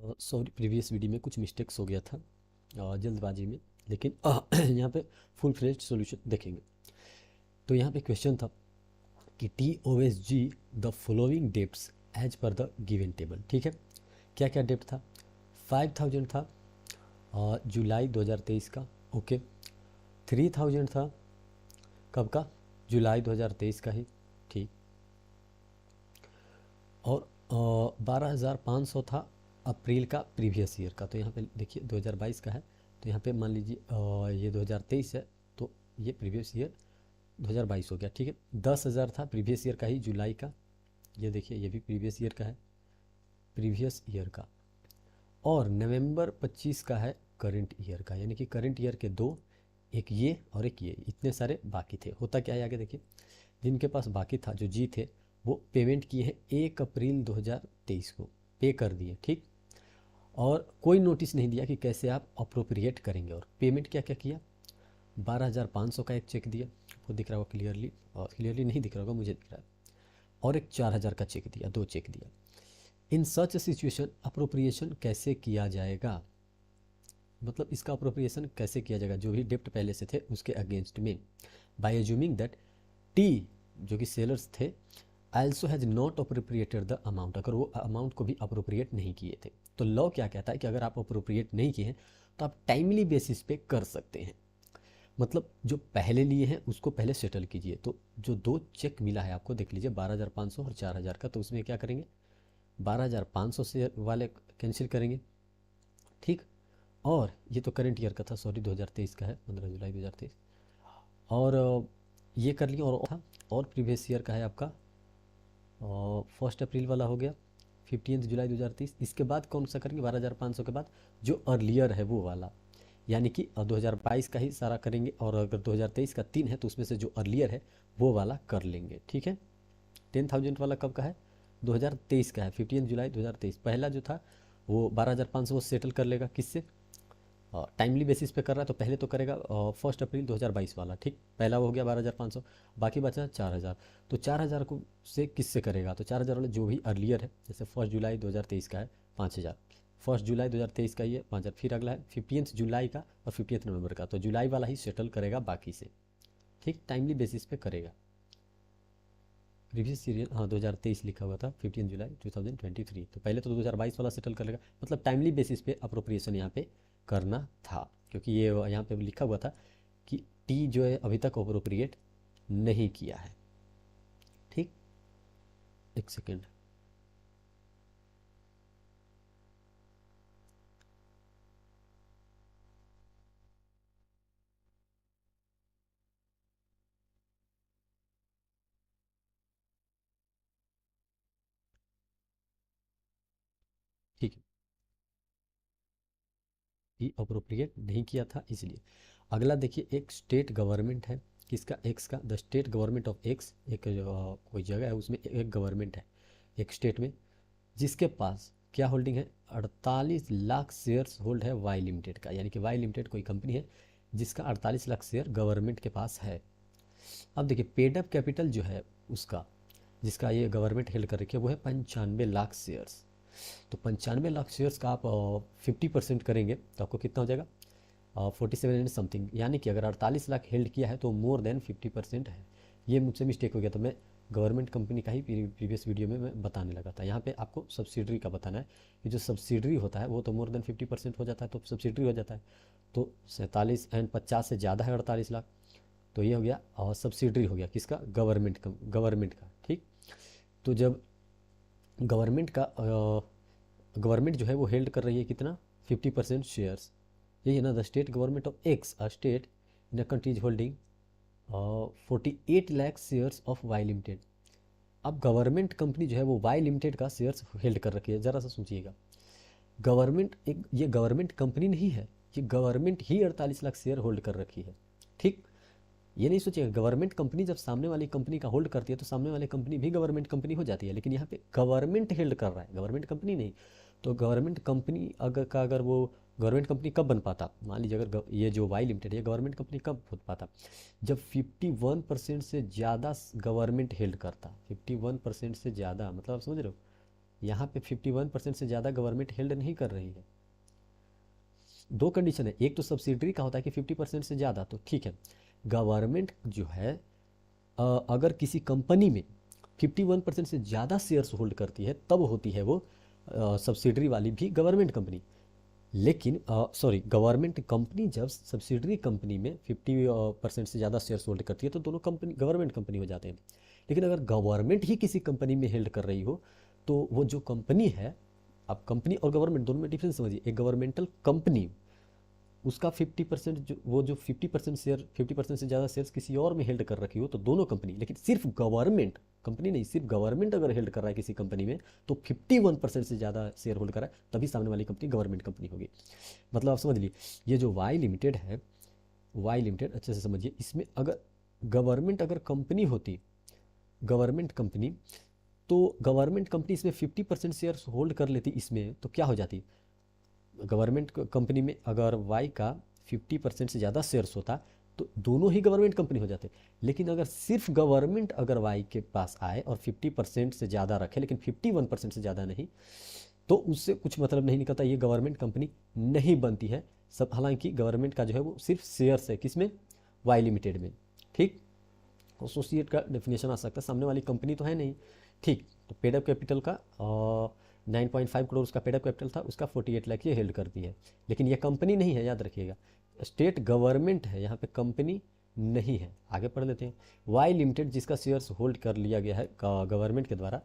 Sorry, previous video में कुछ mistakes हो गया था जल्दबाजी में, लेकिन यहाँ पे फुल फ्लेज्ड सॉल्यूशन देखेंगे। तो यहाँ पे क्वेश्चन था कि T O S G the following depths as per the given table. ठीक है, क्या क्या डेप्ट था? 5000 था जुलाई 2023 का। ओके, 3000 था कब का? जुलाई 2023 का ही। ठीक, और 12,500 था अप्रैल का प्रीवियस ईयर का। तो यहाँ पे देखिए 2022 का है, तो यहाँ पे मान लीजिए ये 2023 है, तो ये प्रीवियस ईयर 2022 हो गया। ठीक है, 10,000 था प्रीवियस ईयर का ही जुलाई का। ये देखिए ये भी प्रीवियस ईयर का है, प्रीवियस ईयर का। और नवंबर 25 का है करंट ईयर का, यानी कि करंट ईयर के दो, एक ये और एक ये, इतने सारे बाकी थे। होता क्या है आगे देखिए, जिनके पास बाकी था, जो जी थे, वो पेमेंट किए हैं 1 अप्रैल 2023 को, पे कर दिए। ठीक, और कोई नोटिस नहीं दिया कि कैसे आप अप्रोप्रिएट करेंगे। और पेमेंट क्या क्या किया? 12,500 का एक चेक दिया, वो दिख रहा होगा क्लियरली, और क्लियरली नहीं दिख रहा होगा, मुझे दिख रहा है। और एक 4,000 का चेक दिया, दो चेक दिया। इन सच सिचुएशन अप्रोप्रिएशन कैसे किया जाएगा? मतलब इसका अप्रोप्रिएशन कैसे किया जाएगा जो भी डेप्ट पहले से थे उसके अगेंस्ट में? बाय एज्यूमिंग दैट टी, जो कि सेलर्स थे, also has not appropriated the amount, अगर वो अमाउंट को भी अप्रोप्रिएट नहीं किए थे। तो लॉ क्या कहता है कि अगर आप अप्रोप्रिएट नहीं किए हैं तो आप टाइमली बेसिस पे कर सकते हैं। मतलब जो पहले लिए हैं उसको पहले सेटल कीजिए। तो जो दो चेक मिला है आपको, देख लीजिए 12,500 और 4,000 का, तो उसमें क्या करेंगे? 12,500 से वाले कैंसिल करेंगे। ठीक, और ये तो करंट ईयर का था, सॉरी 2023 का है, 15 जुलाई 2023। और ये कर लिया। और था, और प्रीवियस ईयर का है आपका 1 अप्रैल वाला हो गया, 15 जुलाई 2023। इसके बाद कौन सा करेंगे? 12,500 के बाद जो अर्लियर है वो वाला, यानी कि 2022 का ही सारा करेंगे। और अगर 2023 का 3 है तो उसमें से जो अर्लियर है वो वाला कर लेंगे। ठीक है, 10,000 वाला कब का है? 2023 का है, 15 जुलाई 2023। पहला जो था वो 12,500 वो सेटल कर लेगा किससे? टाइमली बेसिस पे कर रहा है तो पहले तो करेगा 1 अप्रैल 2022 वाला। ठीक, पहला वो हो गया 12,500, बाकी बचा 4,000। तो 4,000 को से किससे करेगा? तो 4,000 वाले जो भी अर्लियर है, जैसे 1 जुलाई 2023 का है 5,000, 1 जुलाई 2023 का ये 5,000, फिर अगला है 15 जुलाई का और 15 नवंबर का, तो जुलाई वाला ही सेटल करेगा बाकी से। ठीक, टाइमली बेसिस पे करेगा। प्रीवियस सीरियल, हाँ 2023 लिखा हुआ था, 15 जुलाई 2023, तो पहले तो 2022 वाला सेटल कर लेगा। मतलब टाइमली बेसिस पे अप्रोप्रिएशन यहाँ पे करना था, क्योंकि ये यहाँ पे लिखा हुआ था कि टी जो है अभी तक अप्रोप्रिएट नहीं किया है। ठीक, एक सेकेंड। ठीक है, टी अप्रोप्रिएट नहीं किया था इसलिए। अगला देखिए, एक स्टेट गवर्नमेंट है, किसका? एक्स का। The state government of x, एक कोई जगह है उसमें एक गवर्नमेंट है एक स्टेट में, जिसके पास क्या होल्डिंग है? 48 लाख शेयर्स होल्ड है वाई लिमिटेड का, यानी कि वाई लिमिटेड कोई कंपनी है जिसका 48 लाख शेयर गवर्नमेंट के पास है। अब देखिए पेड अप कैपिटल जो है उसका, जिसका ये गवर्नमेंट हेल्ड कर रखी है, वो है 95 लाख शेयर्स। तो 95 लाख शेयर्स का आप 50% करेंगे तो आपको कितना हो जाएगा? 47 एंड समथिंग, यानी कि अगर 48 लाख हेल्ड किया है तो मोर देन 50% है। ये मुझसे मिस्टेक हो गया, तो मैं गवर्नमेंट कंपनी का ही प्रीवियस वीडियो में मैं बताने लगा था। यहाँ पे आपको सब्सिडरी का बताना है कि जो सब्सिडरी होता है वो तो मोर देन 50% हो जाता है, तो सब्सिडरी हो जाता है। तो 47 एंड 50 से ज़्यादा है 48 लाख, तो ये हो गया और सब्सिडरी हो गया किसका? गवर्नमेंट का। ठीक, तो जब गवर्नमेंट का गवर्नमेंट जो है वो हेल्ड कर रही है कितना? 50% शेयर्स। यही है ना, the state government of X, a state in a country is holding 48 lakh shares of Y limited. अब गवर्नमेंट कंपनी जो है वो वाई लिमिटेड का शेयर्स हेल्ड कर रखी है। ज़रा सा सोचिएगा, गवर्नमेंट एक, ये गवर्नमेंट कंपनी नहीं है, ये गवर्नमेंट ही 48 लाख शेयर होल्ड कर रखी है। ठीक, ये नहीं सोचिएगा गवर्नमेंट कंपनी जब सामने वाली कंपनी का होल्ड करती है तो सामने वाली कंपनी भी गवर्नमेंट कंपनी हो जाती है, लेकिन यहाँ पे गवर्नमेंट हेल्ड कर रहा है, गवर्नमेंट कंपनी नहीं। तो गवर्नमेंट कंपनी अगर वो गवर्नमेंट कंपनी कब बन पाता? मान लीजिए अगर ये जो वाई लिमिटेड है गवर्नमेंट कंपनी कब हो पाता? जब 51% से ज़्यादा गवर्नमेंट हेल्ड करता। 51% से ज़्यादा मतलब आप समझ रहे हो, यहाँ पे 51% से ज़्यादा गवर्नमेंट हेल्ड नहीं कर रही है। दो कंडीशन है, एक तो सब्सिडरी का होता है कि 50% से ज़्यादा, तो ठीक है। गवर्नमेंट जो है अगर किसी कंपनी में 51% से ज़्यादा शेयर्स होल्ड करती है तब होती है वो सब्सिडरी वाली भी गवर्नमेंट कंपनी। लेकिन सॉरी, गवर्नमेंट कंपनी जब सब्सिडरी कंपनी में 50% से ज़्यादा शेयर्स होल्ड करती है तो दोनों कंपनी गवर्नमेंट कंपनी हो जाते हैं। लेकिन अगर गवर्नमेंट ही किसी कंपनी में हेल्ड कर रही हो तो वो जो कंपनी है, आप कंपनी और गवर्नमेंट दोनों में डिफरेंस समझिए। एक गवर्नमेंटल कंपनी, उसका 50%, जो वो जो 50% शेयर, 50% से ज़्यादा शेयर्स किसी और में हेल्ड कर रखी हो तो दोनों कंपनी, लेकिन सिर्फ गवर्नमेंट, कंपनी नहीं, सिर्फ गवर्नमेंट अगर हेल्ड कर रहा है किसी कंपनी में तो 51% से ज़्यादा शेयर होल्ड कर रहा है, तभी सामने वाली कंपनी गवर्नमेंट कंपनी होगी। मतलब आप समझ लीजिए, ये जो वाई लिमिटेड है, वाई लिमिटेड अच्छे से समझिए, इसमें अगर गवर्नमेंट अगर कंपनी होती, गवर्नमेंट कंपनी, तो गवर्नमेंट कंपनी इसमें 50% शेयर्स होल्ड कर लेती इसमें, तो क्या हो जाती, गवर्नमेंट कंपनी में अगर वाई का 50% से ज़्यादा शेयर्स होता तो दोनों ही गवर्नमेंट कंपनी हो जाते। लेकिन अगर सिर्फ गवर्नमेंट अगर वाई के पास आए और 50% से ज़्यादा रखे लेकिन 51% से ज़्यादा नहीं, तो उससे कुछ मतलब नहीं निकलता, ये गवर्नमेंट कंपनी नहीं बनती है। सब हालांकि गवर्नमेंट का जो है वो सिर्फ शेयर्स है किसमें, वाई लिमिटेड में। ठीक, एसोसिएट का डेफिनेशन आ सकता है, सामने वाली कंपनी तो है नहीं। ठीक, तो पेड अप कैपिटल का 9.5 करोड़ उसका पेड अप कैपिटल था, उसका 48 लाख ये हेल्ड करती है। लेकिन ये कंपनी नहीं है, याद रखिएगा, स्टेट गवर्नमेंट है, यहाँ पे कंपनी नहीं है। आगे पढ़ लेते हैं। वाई लिमिटेड जिसका शेयर्स होल्ड कर लिया गया है गवर्नमेंट के द्वारा,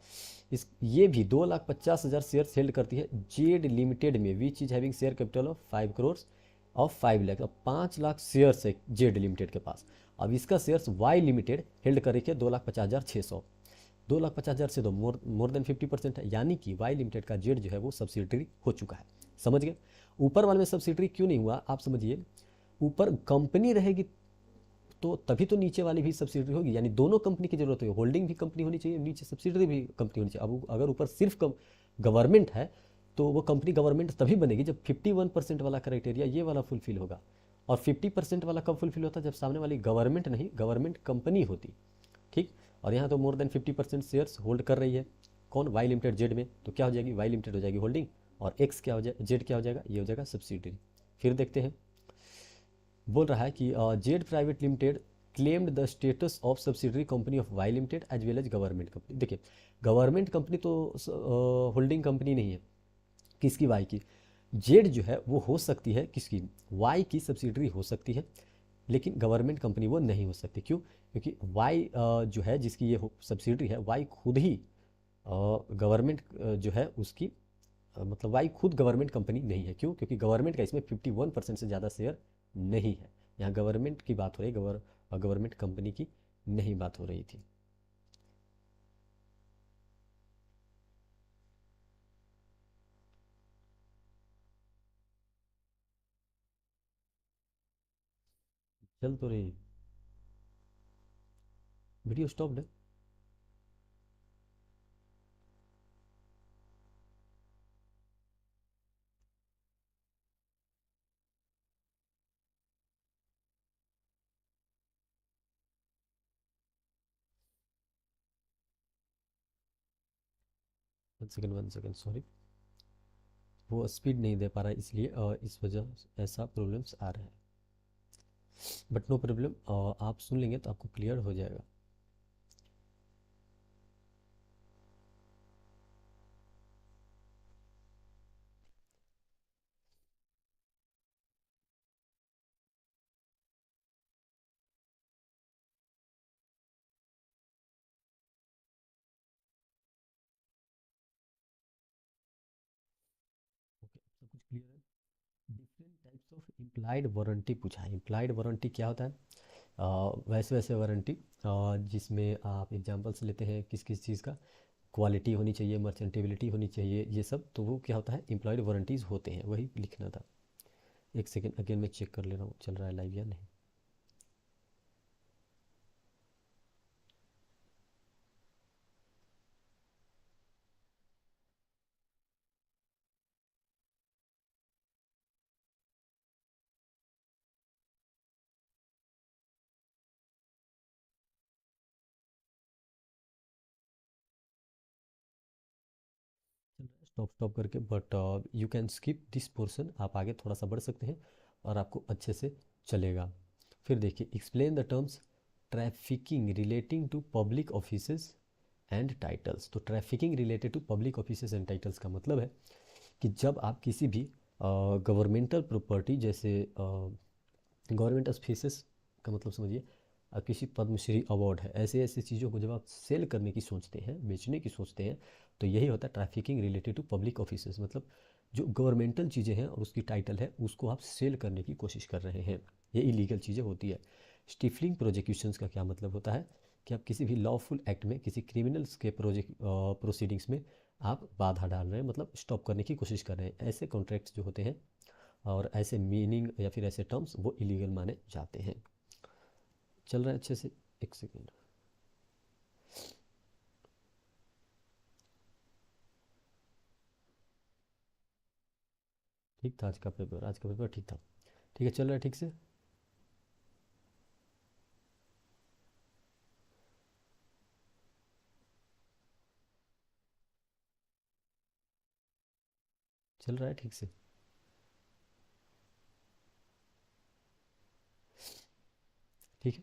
इस ये भी 2,50,000 शेयर्स हेल्ड करती है जेड लिमिटेड में, which is having share capital of 5 crore of 5 lakh. अब 5 लाख शेयर्स है जेड लिमिटेड के पास। अब इसका शेयर्स वाई लिमिटेड हेल्ड कर रही है 2,50,600। 2,50,000 से तो मोर देन 50% है, यानी कि वाई लिमिटेड का जेड जो है वो सब्सिडरी हो चुका है। समझ गए। ऊपर वाले में सब्सिडरी क्यों नहीं हुआ, आप समझिए। ऊपर कंपनी रहेगी तो तभी तो नीचे वाली भी सब्सिडरी होगी, यानी दोनों कंपनी की जरूरत है, होल्डिंग भी कंपनी होनी चाहिए, नीचे सब्सिडरी भी कंपनी होनी चाहिए। अब अगर ऊपर सिर्फ गवर्नमेंट है तो वो कंपनी गवर्नमेंट तभी बनेगी जब 51% वाला क्राइटेरिया ये वाला फुलफिल होगा। और 50% वाला कब फुलफिल होता है, जब सामने वाली गवर्नमेंट नहीं, गवर्नमेंट कंपनी होती। ठीक, और यहाँ तो मोर देन 50% शेयर्स होल्ड कर रही है कौन, वाई लिमिटेड जेड में, तो क्या हो जाएगी, वाई लिमिटेड हो जाएगी होल्डिंग, और एक्स क्या हो जाए, जेड क्या हो जाएगा, ये हो जाएगा सब्सिडरी। फिर देखते हैं, बोल रहा है कि Z private limited claimed the status of subsidiary company of Y limited as well as government company. देखिए, गवर्नमेंट कंपनी तो होल्डिंग कंपनी नहीं है किसकी, वाई की। जेड जो है वो हो सकती है किसकी, वाई की सब्सिडरी हो सकती है, लेकिन गवर्नमेंट कंपनी वो नहीं हो सकती। क्यों, क्योंकि वाई जो है जिसकी ये सब्सिडरी है, वाई खुद ही गवर्नमेंट जो है उसकी मतलब वाई खुद गवर्नमेंट कंपनी नहीं है। क्यों, क्योंकि गवर्नमेंट का इसमें 51% से ज़्यादा शेयर नहीं है। यहाँ गवर्नमेंट की बात हो रही है, गवर्नमेंट कंपनी की नहीं बात हो रही थी। चल तो रही, वीडियो स्टॉप है। 1 सेकेंड, 1 सेकेंड, सॉरी, वो स्पीड नहीं दे पा रहा है इसलिए इस वजह ऐसा प्रॉब्लम्स आ रहे हैं। बट नो प्रॉब्लम, आप सुन लेंगे तो आपको क्लियर हो जाएगा। ओके, सब कुछ क्लियर है। Different types of implied warranty पूछा है। इम्प्लाइड वारंटी क्या होता है, वैसे वैसे वारंटी जिसमें आप एग्जांपल्स लेते हैं किस किस चीज़ का, क्वालिटी होनी चाहिए, मर्चेंटेबिलिटी होनी चाहिए, ये सब, तो वो क्या होता है, एम्प्लॉयड वारंटीज़ होते हैं, वही लिखना था। 1 सेकेंड, अगेन मैं चेक कर ले रहा हूँ चल रहा है लाइव या नहीं। स्टॉप करके, but you can skip this portion, आप आगे थोड़ा सा बढ़ सकते हैं और आपको अच्छे से चलेगा। फिर देखिए, explain the terms trafficking relating to public offices and titles. तो trafficking related to public offices and titles का मतलब है कि जब आप किसी भी गवर्नमेंटल प्रॉपर्टी, जैसे गवर्नमेंट ऑफिसेस का मतलब समझिए, किसी पद्मश्री अवार्ड है, ऐसे ऐसे चीज़ों को जब आप सेल करने की सोचते हैं, बेचने की सोचते हैं, तो यही होता है trafficking related to public offices. मतलब जो गवर्नमेंटल चीज़ें हैं और उसकी टाइटल है, उसको आप सेल करने की कोशिश कर रहे हैं, ये इलीगल चीज़ें होती है। स्टिफलिंग प्रोजिक्यूशंस का क्या मतलब होता है कि आप किसी भी लॉफुल एक्ट में, किसी क्रिमिनल्स के प्रोसीडिंग्स में आप बाधा डाल रहे हैं, मतलब स्टॉप करने की कोशिश कर रहे हैं। ऐसे कॉन्ट्रैक्ट्स जो होते हैं और ऐसे मीनिंग या फिर ऐसे टर्म्स, वो इलीगल माने जाते हैं। चल रहा है अच्छे से? एक सेकेंड। ठीक था आज का पेपर? आज का पेपर ठीक था? ठीक है, चल रहा है ठीक से? चल रहा है ठीक से? ठीक है,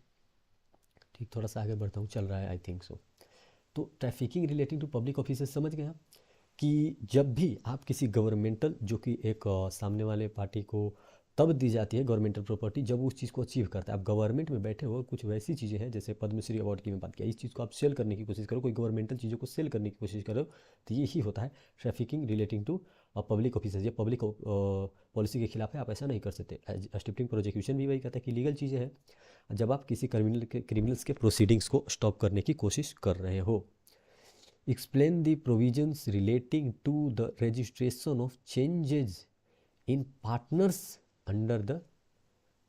ठीक, थोड़ा सा आगे बढ़ता हूँ, चल रहा है, आई थिंक सो। तो trafficking relating to public offices समझ गए आप? कि जब भी आप किसी गवर्नमेंटल, जो कि एक सामने वाले पार्टी को तब दी जाती है गवर्नमेंटल प्रॉपर्टी जब वो उस चीज़ को अचीव करता है। आप गवर्नमेंट में बैठे हो, कुछ वैसी चीज़ें हैं जैसे पद्मश्री अवार्ड की मैं बात किया, इस चीज़ को आप सेल करने की कोशिश करो, कोई गवर्नमेंटल चीज़ों को सेल करने की कोशिश करो, तो यही होता है trafficking relating to public officers. ये पब्लिक पॉलिसी के खिलाफ है, आप ऐसा नहीं कर सकते। स्टिपलिंग प्रोजिक्यूशन भी वही कहता है कि लीगल चीज़ें हैं जब आप किसी क्रिमिनल्स के प्रोसीडिंग्स को स्टॉप करने की कोशिश कर रहे हो। Explain the provisions relating to the registration of changes in partners under the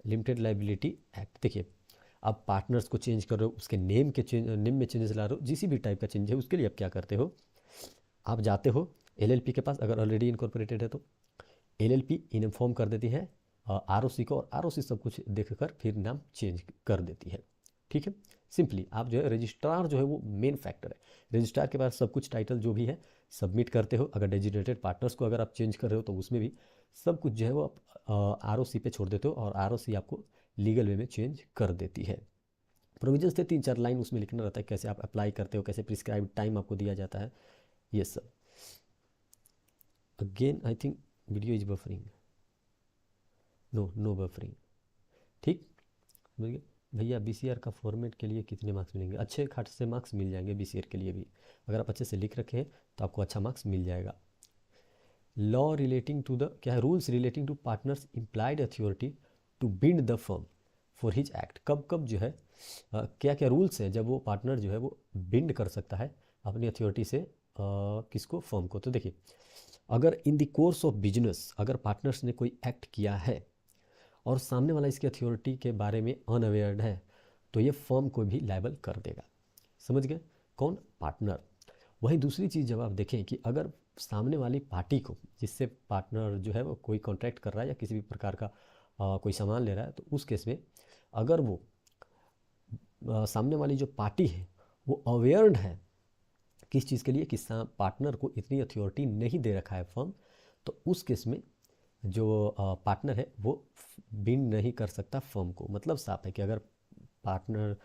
limited liability act. देखिए, आप पार्टनर्स को चेंज कर रहे हो, उसके नेम में चेंजेस ला रहे हो, जिस भी टाइप का चेंज है उसके लिए आप क्या करते हो, आप जाते हो एलएलपी के पास, अगर ऑलरेडी इनकॉर्पोरेटेड है तो एलएलपी इन्फॉर्म कर देती है आरओसी को, और आरओसी सब कुछ देखकर फिर नाम चेंज कर देती है। ठीक है, सिंपली आप जो है, रजिस्ट्रार जो है वो मेन फैक्टर है। रजिस्ट्रार के पास सब कुछ टाइटल जो भी है सबमिट करते हो। अगर डेजिग्नेटेड पार्टनर्स को अगर आप चेंज कर रहे हो तो उसमें भी सब कुछ जो है वो आप आरओसी पे छोड़ देते हो और आरओसी आपको लीगल वे में चेंज कर देती है। प्रोविजंस थे 3-4 लाइन, उसमें लिखना रहता है कैसे आप अप्लाई करते हो, कैसे प्रिस्क्राइब टाइम आपको दिया जाता है, ये सब। Again I think video is buffering. No, no buffering. ठीक, बोलिए भैया, बीसीआर का फॉर्मेट के लिए कितने मार्क्स मिलेंगे? अच्छे खासे मार्क्स मिल जाएंगे बीसीआर के लिए भी, अगर आप अच्छे से लिख रखे हैं तो आपको अच्छा मार्क्स मिल जाएगा। लॉ रिलेटिंग टू द, क्या है, rules relating to partners implied authority to bind the firm for his act. कब कब जो है क्या क्या रूल्स हैं जब वो पार्टनर जो है वो बिंड कर सकता है अपनी अथॉरिटी से किसको, फर्म को। तो देखिए, अगर in the course of business अगर पार्टनर्स ने कोई एक्ट किया है और सामने वाला इसकी अथॉरिटी के बारे में अनअवेयर्ड है, तो ये फर्म को भी लायबल कर देगा। समझ गए? कौन? पार्टनर। वहीं दूसरी चीज़ जब आप देखें कि अगर सामने वाली पार्टी को, जिससे पार्टनर जो है वो कोई कॉन्ट्रैक्ट कर रहा है या किसी भी प्रकार का कोई सामान ले रहा है, तो उस केस में अगर वो सामने वाली जो पार्टी है वो अवेयर्ड है किस चीज़ के लिए, कि पार्टनर को इतनी अथॉरिटी नहीं दे रखा है फर्म, तो उस केस में जो पार्टनर है वो बिंड नहीं कर सकता फर्म को। मतलब साफ है कि अगर पार्टनर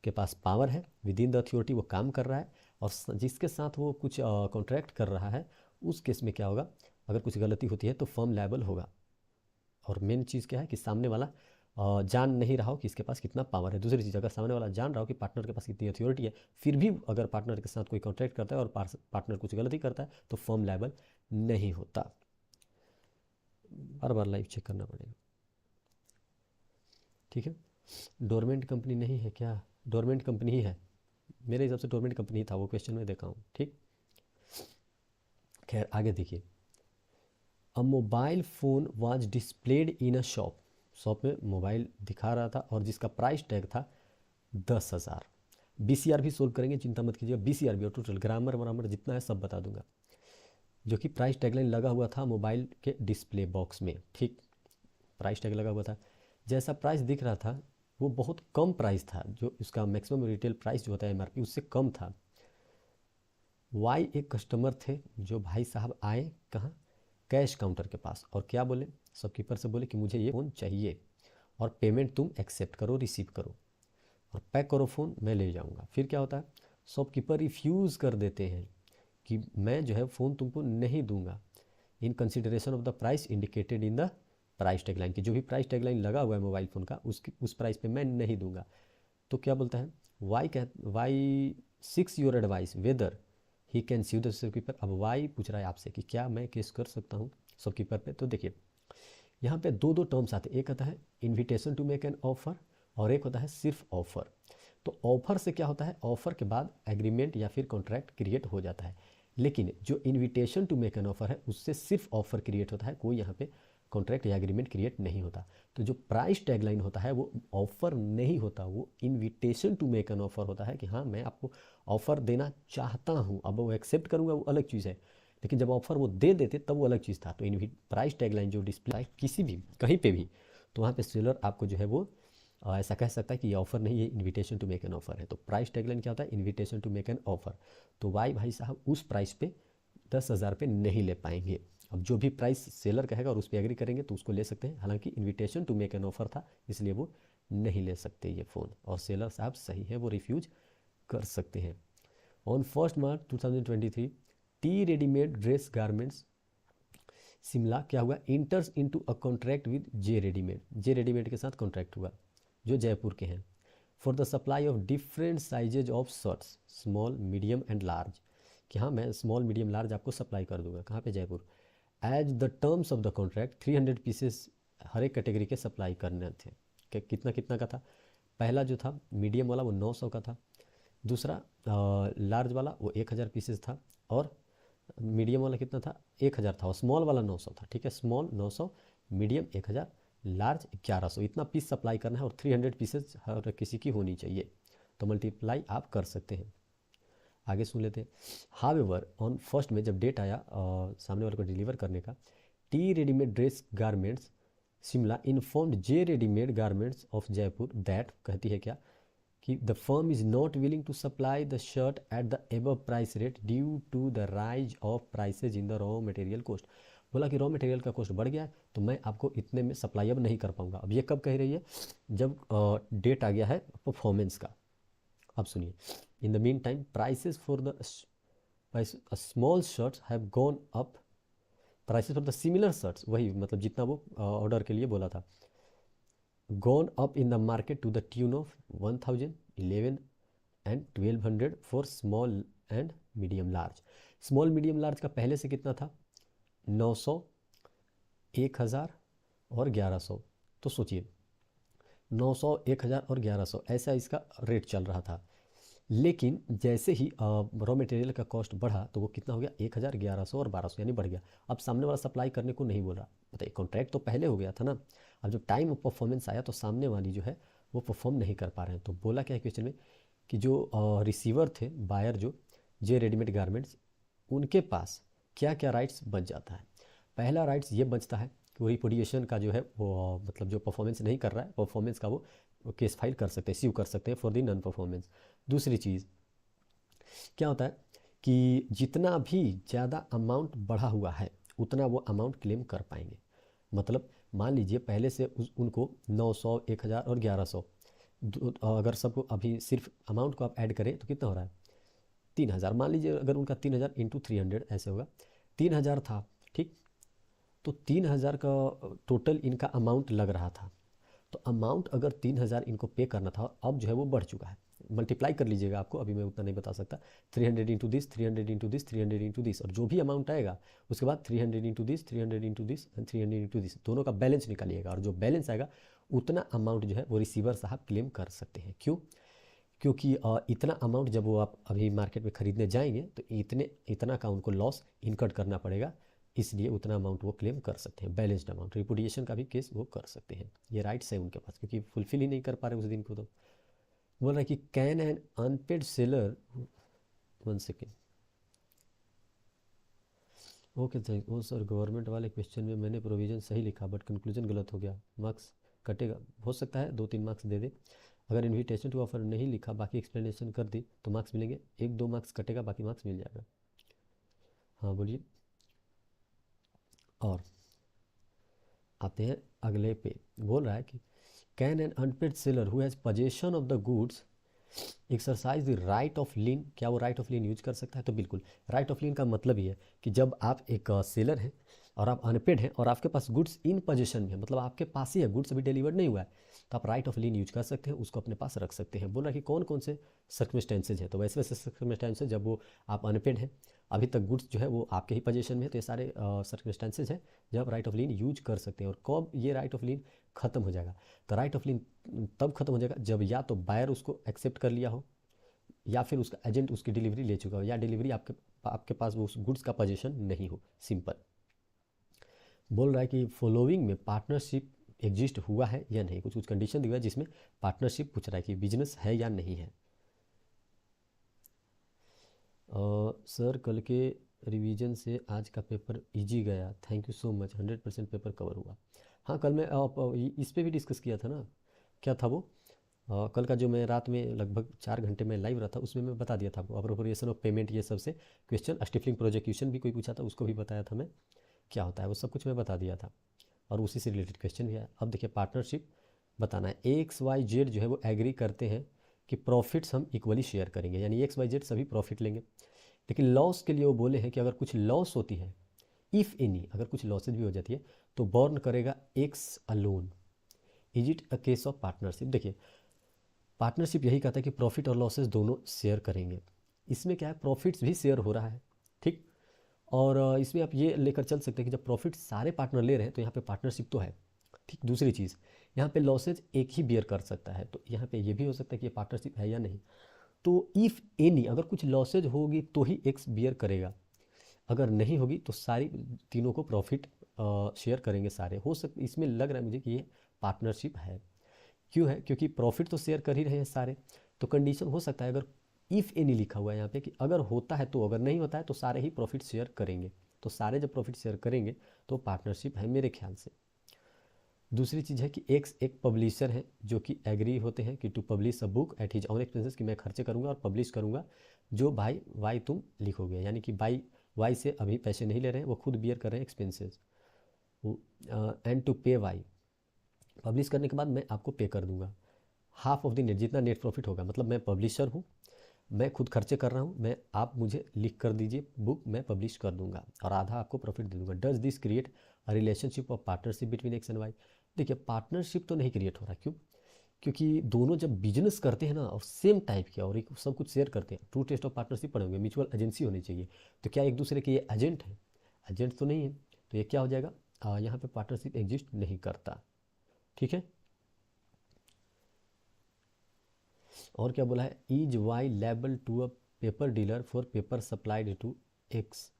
के पास पावर है, विद इन द अथॉरिटी वो काम कर रहा है, और जिसके साथ वो कुछ कॉन्ट्रैक्ट कर रहा है, उस केस में क्या होगा, अगर कुछ गलती होती है तो फर्म लायबल होगा। और मेन चीज़ क्या है कि सामने वाला जान नहीं रहा हो कि इसके पास कितना पावर है। दूसरी चीज़, अगर सामने वाला जान रहा हो कि पार्टनर के पास कितनी अथॉरिटी है, फिर भी अगर पार्टनर के साथ कोई कॉन्ट्रैक्ट करता है और पार्टनर कुछ गलती करता है, तो फर्म लायबल नहीं होता। बार बार लाइव चेक करना पड़ेगा। ठीक है, डोरमेंट कंपनी नहीं है क्या? डोरमेंट कंपनी ही है, मेरे हिसाब से डोरमेंट कंपनी ही था, वो क्वेश्चन में देखा हूँ। ठीक, खैर आगे देखिए। अ mobile phone was displayed in a shop. Shop में मोबाइल दिखा रहा था और जिसका प्राइस टैग था 10,000। बीसीआर भी सोल्व करेंगे, चिंता मत कीजिएगा। बीसीआर भी और टोटल ग्रामर वरामर जितना है सब बता दूंगा। जो कि प्राइस टैगलाइन लगा हुआ था मोबाइल के डिस्प्ले बॉक्स में। ठीक, प्राइस टैग लगा हुआ था, जैसा प्राइस दिख रहा था वो बहुत कम प्राइस था, जो उसका मैक्सिमम रिटेल प्राइस जो होता है एमआरपी उससे कम था। वाई एक कस्टमर थे जो भाई साहब आए कहाँ, कैश काउंटर के पास, और क्या बोले, शॉपकीपर से बोले कि मुझे ये फ़ोन चाहिए और पेमेंट तुम एक्सेप्ट करो, रिसीव करो और पैक करो फ़ोन, मैं ले जाऊंगा। फिर क्या होता है, शॉपकीपर रिफ्यूज़ कर देते हैं कि मैं जो है फ़ोन तुमको नहीं दूंगा, in consideration of the price indicated in the price tagline, की जो भी प्राइस टैगलाइन लगा हुआ है मोबाइल फ़ोन का उसकी उस प्राइस पे मैं नहीं दूंगा। तो क्या बोलता है, Y seeks your advice whether he can sue the shopkeeper. अब वाई पूछ रहा है आपसे कि क्या मैं केस कर सकता हूँ शॉपकीपर पे। तो देखिए यहाँ पे दो दो टर्म्स आते हैं, एक आता है invitation to make an offer और एक होता है सिर्फ ऑफर। तो ऑफर से क्या होता है, ऑफर के बाद एग्रीमेंट या फिर कॉन्ट्रैक्ट क्रिएट हो जाता है, लेकिन जो invitation to make an offer है उससे सिर्फ ऑफर क्रिएट होता है, कोई यहाँ पे कॉन्ट्रैक्ट या एग्रीमेंट क्रिएट नहीं होता। तो जो प्राइस टैगलाइन होता है वो ऑफर नहीं होता, वो invitation to make an offer होता है कि हाँ मैं आपको ऑफर देना चाहता हूँ। अब वो एक्सेप्ट करूँगा वो अलग चीज़ है, लेकिन जब ऑफर वो दे देते तब वो अलग चीज़ था। तो इन्विट प्राइस टैगलाइन जो डिस्प्ले है किसी भी कहीं पे भी, तो वहाँ पे सेलर आपको जो है वो ऐसा कह सकता है कि ये ऑफर नहीं है, invitation to make an offer है। तो प्राइस टैगलाइन क्या होता है, invitation to make an offer. तो वाई भाई साहब उस प्राइस पे 10,000 पे नहीं ले पाएंगे। अब जो भी प्राइस सेलर कहेगा और उस पर एग्री करेंगे तो उसको ले सकते हैं, हालांकि invitation to make an offer था इसलिए वो नहीं ले सकते ये फ़ोन, और सेलर साहब सही है वो रिफ्यूज कर सकते हैं। On 1 March 2023 T readymade dress garments Shimla क्या हुआ, enters into a contract with J readymade, J readymade के साथ कॉन्ट्रैक्ट हुआ जो जयपुर के हैं, for the supply of different sizes of shirts small medium and large, कि हाँ मैं स्मॉल मीडियम लार्ज आपको सप्लाई कर दूंगा। कहाँ पे, Jaipur. As the terms of the contract 300 pieces हर एक कैटेगरी के सप्लाई करने थे। कितना कितना का था, पहला जो था मीडियम वाला वो 900 का था, दूसरा लार्ज वाला वो 1000 पीसेस था, और मीडियम वाला कितना था, 1000 था, और स्मॉल वाला 900 था। ठीक है, स्मॉल 900, मीडियम 1000, लार्ज 1100, इतना पीस सप्लाई करना है और 300 पीसेस हर किसी की होनी चाहिए। तो मल्टीप्लाई आप कर सकते हैं। आगे सुन लेते हैं। हावेवर ऑन फर्स्ट में जब डेट आया सामने वाले को डिलीवर करने का, T readymade dress garments Shimla informed J readymade garments of Jaipur that, कहती है क्या, कि the firm is not willing to supply the shirt at the above price rate due to the rise of prices in the raw material cost. बोला कि raw material का cost बढ़ गया है तो मैं आपको इतने में सप्लाई अब नहीं कर पाऊंगा। अब ये कब कह रही है, जब डेट आ गया है परफॉर्मेंस का। अब सुनिए, in the mean time prices for the small shirts have gone up, prices for the similar shirts, वही मतलब जितना वो ऑर्डर के लिए बोला था, gone up in the market to the tune of 1000, 11 and 1200 for small and medium large। Small medium large का पहले से कितना था, 900, 1000 और 1100। तो सोचिए 900, 1000 और 1100 ऐसा इसका रेट चल रहा था, लेकिन जैसे ही रॉ मटेरियल का कॉस्ट बढ़ा तो वो कितना हो गया, 1000, 1100 और 1200, यानी बढ़ गया। अब सामने वाला सप्लाई करने को नहीं बोल रहा, बताइए कॉन्ट्रैक्ट तो पहले हो गया था ना। अब जब टाइम ऑफ परफॉर्मेंस आया तो सामने वाली जो है वो परफॉर्म नहीं कर पा रहे हैं। तो बोला क्या है क्वेश्चन में, कि जो रिसीवर थे, बायर जो जे रेडीमेड गारमेंट्स, उनके पास क्या क्या राइट्स बच जाता है। पहला राइट्स ये बचता है कि वो रिपोडिएशन का जो है वो मतलब जो परफॉर्मेंस नहीं कर रहा है परफॉर्मेंस का, वो केस फाइल कर सकते हैं, स्यू कर सकते हैं फॉर दी नॉन परफॉर्मेंस। दूसरी चीज़ क्या होता है कि जितना भी ज़्यादा अमाउंट बढ़ा हुआ है उतना वो अमाउंट क्लेम कर पाएंगे। मतलब मान लीजिए पहले से उनको 900, 1000 और 1100, अगर सबको अभी सिर्फ अमाउंट को आप ऐड करें तो कितना हो रहा है, 3000। मान लीजिए अगर उनका 3000 इंटू 300 ऐसे होगा, 3000 था, ठीक। तो 3000 का टोटल इनका अमाउंट लग रहा था। तो अमाउंट अगर 3000 इनको पे करना था, अब जो है वो बढ़ चुका है। मल्टीप्लाई कर लीजिएगा, आपको अभी मैं उतना नहीं बता सकता। 300 into this, 300 into this, 300 into this, और जो भी अमाउंट आएगा उसके बाद 300 into this, 300 into this and 300 into this, दोनों का बैलेंस निकालिएगा, और जो बैलेंस आएगा उतना अमाउंट जो है वो रिसीवर साहब क्लेम कर सकते हैं। क्यों, क्योंकि इतना अमाउंट जब वो आप अभी मार्केट में ख़रीदने जाएंगे तो इतना का उनको लॉस इनकट करना पड़ेगा, इसलिए उतना अमाउंट वो क्लेम कर सकते हैं। बैलेंस्ड अमाउंट रिपुडिएशन का भी केस वो कर सकते हैं, ये राइट्स है उनके पास, क्योंकि फुलफिल ही नहीं कर पा रहे उस दिन को। तो बोल रहा है कि can an unpaid seller, 1 second, okay thank, oh sir government वाले क्वेश्चन में मैंने प्रोविज़न सही लिखा बट कंक्लूजन गलत हो गया, मार्क्स कटेगा, हो सकता है 2-3 मार्क्स दे दे। अगर इनविटेशन टू ऑफर नहीं लिखा, बाकी एक्सप्लेनेशन कर दी तो मार्क्स मिलेंगे, 1-2 मार्क्स कटेगा, बाकी मार्क्स मिल जाएगा। हाँ बोलिए। और आते हैं अगले पे, बोल रहा है कि can an unpaid seller who has possession of the goods exercise the right of lien, क्या वो राइट ऑफ लीन यूज कर सकता है? तो बिल्कुल, राइट ऑफ लीन का मतलब ये है कि जब आप एक सेलर हैं और आप अनपेड हैं और आपके पास गुड्स इन पोजीशन में है, मतलब आपके पास ही है, गुड्स अभी डिलीवर्ड नहीं हुआ है, तो आप राइट ऑफ लीन यूज कर सकते हैं, उसको अपने पास रख सकते हैं। बोल रहा है कि कौन कौन से सर्कमस्टेंसेज हैं, तो वैसे वैसे सर्कमस्टेंसेज जब वो आप अनपेड हैं, अभी तक गुड्स जो है वो आपके ही पोजीशन में है, तो ये सारे सर्कमस्टेंसेज हैं जब राइट ऑफ लीन यूज कर सकते हैं। और कब ये राइट ऑफ लीन खत्म हो जाएगा? तो राइट ऑफ लीन तब खत्म हो जाएगा जब या तो बायर उसको एक्सेप्ट कर लिया हो, या फिर उसका एजेंट उसकी डिलीवरी ले चुका हो, या डिलीवरी आपके पास वो उस गुड्स का पोजीशन नहीं हो। सिंपल। बोल रहा है कि फॉलोइंग में पार्टनरशिप एग्जिस्ट हुआ है या नहीं, कुछ कुछ कंडीशन दिया है जिसमें पार्टनरशिप पूछ रहा है कि बिजनेस है या नहीं है। सर कल के रिवीजन से आज का पेपर इजी गया, thank you so much, 100% paper cover हुआ। हाँ कल मैं इस पे भी डिस्कस किया था ना, क्या था वो, कल का जो मैं रात में लगभग 4 घंटे में लाइव रहा था, उसमें मैं बता दिया था आपको अप्रोप्रिएशन ऑफ पेमेंट, ये सबसे क्वेश्चन, स्टिफलिंग प्रोजेक्यूशन भी कोई पूछा था, उसको भी बताया था मैं क्या होता है, वो सब कुछ मैं बता दिया था, और उसी से रिलेटेड क्वेश्चन भी है। अब देखिए पार्टनरशिप बताना है, XYZ जो है वो एग्री करते हैं कि प्रॉफिट्स हम इक्वली शेयर करेंगे, यानी XYZ सभी प्रॉफिट लेंगे, लेकिन लॉस के लिए वो बोले हैं कि अगर कुछ लॉस होती है, इफ़ एनी, अगर कुछ लॉसेज भी हो जाती है तो बॉर्न करेगा x alone. Is it a case of partnership? देखिए पार्टनरशिप यही कहता है कि प्रॉफिट और लॉसेस दोनों शेयर करेंगे। इसमें क्या है, प्रॉफिट्स भी शेयर हो रहा है, ठीक। और इसमें आप ये लेकर चल सकते हैं कि जब प्रॉफिट सारे पार्टनर ले रहे हैं तो यहाँ पे पार्टनरशिप तो है, ठीक। दूसरी चीज़, यहाँ पे लॉसेज एक ही बियर कर सकता है, तो यहाँ पे ये भी हो सकता है कि ये पार्टनरशिप है या नहीं। तो इफ़ एनी, अगर कुछ लॉसेज होगी तो ही एक्स बियर करेगा, अगर नहीं होगी तो सारी तीनों को प्रॉफिट शेयर करेंगे सारे। हो सकता, इसमें लग रहा है मुझे कि ये पार्टनरशिप है। क्यों है? क्योंकि प्रॉफिट तो शेयर कर ही रहे हैं सारे, तो कंडीशन हो सकता है, अगर इफ़ एनी लिखा हुआ है यहाँ पे कि अगर होता है तो, अगर नहीं होता है तो सारे ही प्रॉफिट शेयर करेंगे, तो सारे जब प्रॉफिट शेयर करेंगे तो पार्टनरशिप है मेरे ख्याल से। दूसरी चीज़ है कि एक पब्लिशर है जो कि एग्री होते हैं कि to publish a book at his own expenses, कि मैं खर्चे करूंगा और पब्लिश करूंगा जो भाई वाई तुम लिखोगे, यानी कि बाई वाई से अभी पैसे नहीं ले रहे हैं, वो खुद बियर कर रहे हैं एक्सपेंसेस, एंड टू पे वाई, पब्लिश करने के बाद मैं आपको पे कर दूंगा हाफ ऑफ द नेट, जितना नेट प्रॉफिट होगा, मतलब मैं पब्लिशर हूँ, मैं खुद खर्चे कर रहा हूँ, मैं आप मुझे लिख कर दीजिए बुक, मैं पब्लिश कर दूंगा और आधा आपको प्रॉफिट दे दूंगा। Does this create a relationship of partnership between X and Y? देखिए पार्टनरशिप तो नहीं क्रिएट हो रहा, क्यों? क्योंकि दोनों जब बिजनेस करते हैं ना और सेम टाइप के और एक सब कुछ शेयर करते हैं, ट्रू टेस्ट ऑफ पार्टनरशिप पढ़ेंगे, म्यूचुअल एजेंसी होनी चाहिए, तो क्या एक दूसरे के ये एजेंट है? एजेंट तो नहीं है, तो ये क्या हो जाएगा, यहाँ पे पार्टनरशिप एग्जिस्ट नहीं करता, ठीक है। और क्या बोला है, is Y liable to a paper dealer for paper supplied to X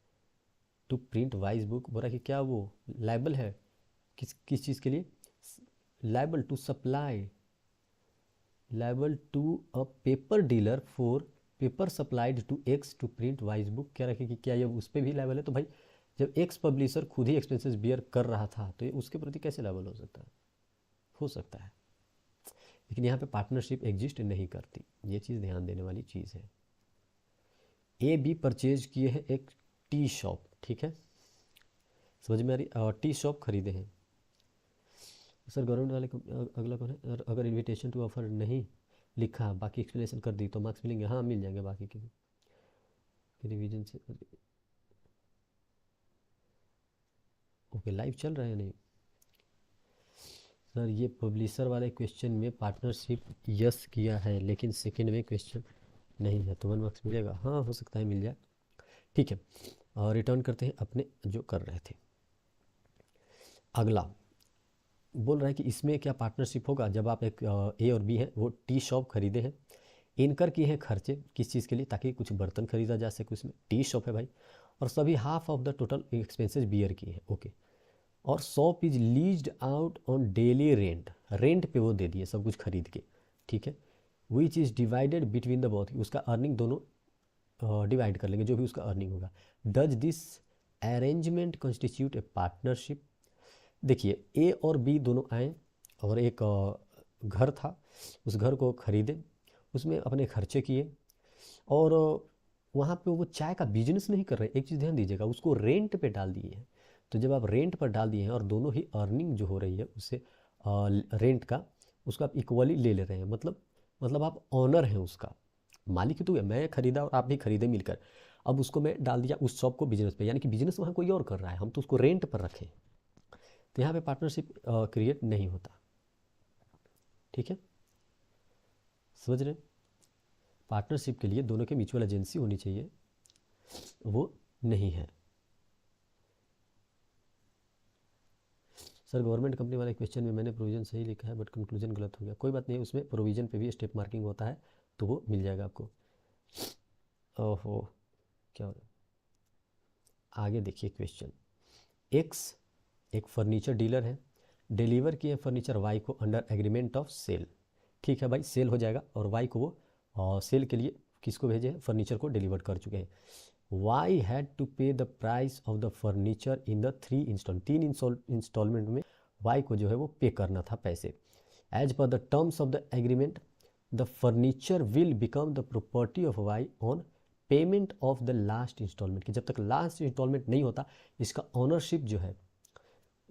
to print his book? बोला कि क्या वो लाइबल है, किस चीज़ के लिए, liable to supply, liable to a paper dealer for paper supplied to X to print his book, क्या रखे कि क्या ये उस पर भी लाइबल है? तो भाई जब एक्स पब्लिशर खुद ही एक्सपेंसेस बियर कर रहा था तो ये उसके प्रति कैसे लाइबल हो सकता है? हो सकता है, लेकिन यहाँ पे पार्टनरशिप एग्जिस्ट नहीं करती, ये चीज़ ध्यान देने वाली चीज़ है। ए बी परचेज किए हैं एक टी शॉप, ठीक है, समझ में आ रही, टी शॉप खरीदे हैं। सर गवर्नमेंट वाले अगला कौन है, अगर इनविटेशन टू ऑफर नहीं लिखा बाकी एक्सप्लेनेशन कर दी तो मार्क्स मिलेंगे? हाँ मिल जाएंगे, बाकी के रिवीजन से। ओके लाइव चल रहा है नहीं? सर ये पब्लिशर वाले क्वेश्चन में पार्टनरशिप यस किया है, लेकिन सेकंड में क्वेश्चन नहीं है, तो 1 मार्क्स मिलेगा? हाँ हो सकता है मिल जाए, ठीक है। और रिटर्न करते हैं अपने जो कर रहे थे। अगला बोल रहा है कि इसमें क्या पार्टनरशिप होगा जब आप एक ए और बी है वो टी शॉप खरीदे हैं, इनकर किए हैं खर्चे किस चीज़ के लिए, ताकि कुछ बर्तन खरीदा जा सके, उसमें टी शॉप है भाई, और सभी half of the total expenses bear किए हैं, ओके। और shop is leased out on daily rent, rent पे वो दे दिए सब कुछ खरीद के, ठीक है। Which is divided between the both, उसका अर्निंग दोनों डिवाइड कर लेंगे जो भी उसका अर्निंग होगा। Does this arrangement constitute A partnership? देखिए ए और बी दोनों आए और एक घर था, उस घर को खरीदे, उसमें अपने खर्चे किए, और वहाँ पे वो चाय का बिजनेस नहीं कर रहे। एक चीज़ ध्यान दीजिएगा, उसको रेंट पे डाल दिए हैं। तो जब आप रेंट पर डाल दिए हैं और दोनों ही अर्निंग जो हो रही है उससे रेंट का, उसको आप इक्वली ले ले रहे हैं, मतलब आप ऑनर हैं उसका, मालिक तो है, मैं खरीदा और आप भी खरीदे मिलकर। अब उसको मैं डाल दिया उस शॉप को बिजनेस पे, यानी कि बिजनेस वहाँ कोई और कर रहा है, हम तो उसको रेंट पर रखें। तो यहाँ पे पार्टनरशिप क्रिएट नहीं होता। ठीक है, समझ रहे हैं? पार्टनरशिप के लिए दोनों के म्यूचुअल एजेंसी होनी चाहिए, वो नहीं है। सर गवर्नमेंट कंपनी वाले क्वेश्चन में मैंने प्रोविजन सही लिखा है बट कंक्लूजन गलत हो गया। कोई बात नहीं, उसमें प्रोविजन पे भी स्टेप मार्किंग होता है, तो वो मिल जाएगा आपको। ओहो, क्या हो रहा है? आगे देखिए क्वेश्चन। एक्स एक फर्नीचर डीलर है, डिलीवर किए फर्नीचर वाई को अंडर एग्रीमेंट ऑफ सेल। ठीक है भाई, सेल हो जाएगा, और वाई को वो सेल के लिए किसको भेजे हैं? फर्नीचर को डिलीवर कर चुके हैं। Y had to pay the price of the furniture in the 3 instalment में वाई को जो है वो पे करना था पैसे। As per the terms of the agreement the furniture will become the property of Y on payment of the last instalment. कि जब तक लास्ट इंस्टॉलमेंट नहीं होता, इसका ऑनरशिप जो है,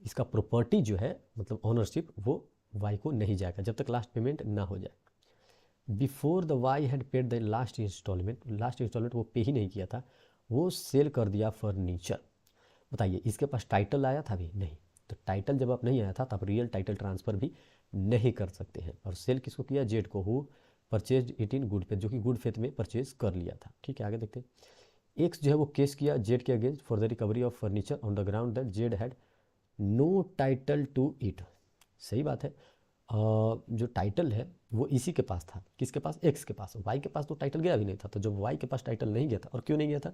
इसका प्रॉपर्टी जो है, मतलब ऑनरशिप, वो वाई को नहीं जाएगा जब तक लास्ट पेमेंट ना हो जाए। Before the Y had paid the last instalment वो पे ही नहीं किया था, वो सेल कर दिया फर्नीचर। बताइए, इसके पास टाइटल आया था भी नहीं? तो टाइटल जब आप नहीं आया था, तो आप रियल टाइटल ट्रांसफ़र भी नहीं कर सकते हैं। और सेल किसको किया? जेड को, who purchase it in good faith, जो कि गुड फेथ में परचेज कर लिया था। ठीक है, आगे देखते हैं। एक्स जो है वो केस किया जेड के against for the recovery of furniture on the ground that Z had no title to it. सही बात है, जो टाइटल है वो इसी के पास था। किसके पास? एक्स के पास। वाई के पास तो टाइटल गया भी नहीं था। तो जब वाई के पास टाइटल नहीं गया था, और क्यों नहीं गया था?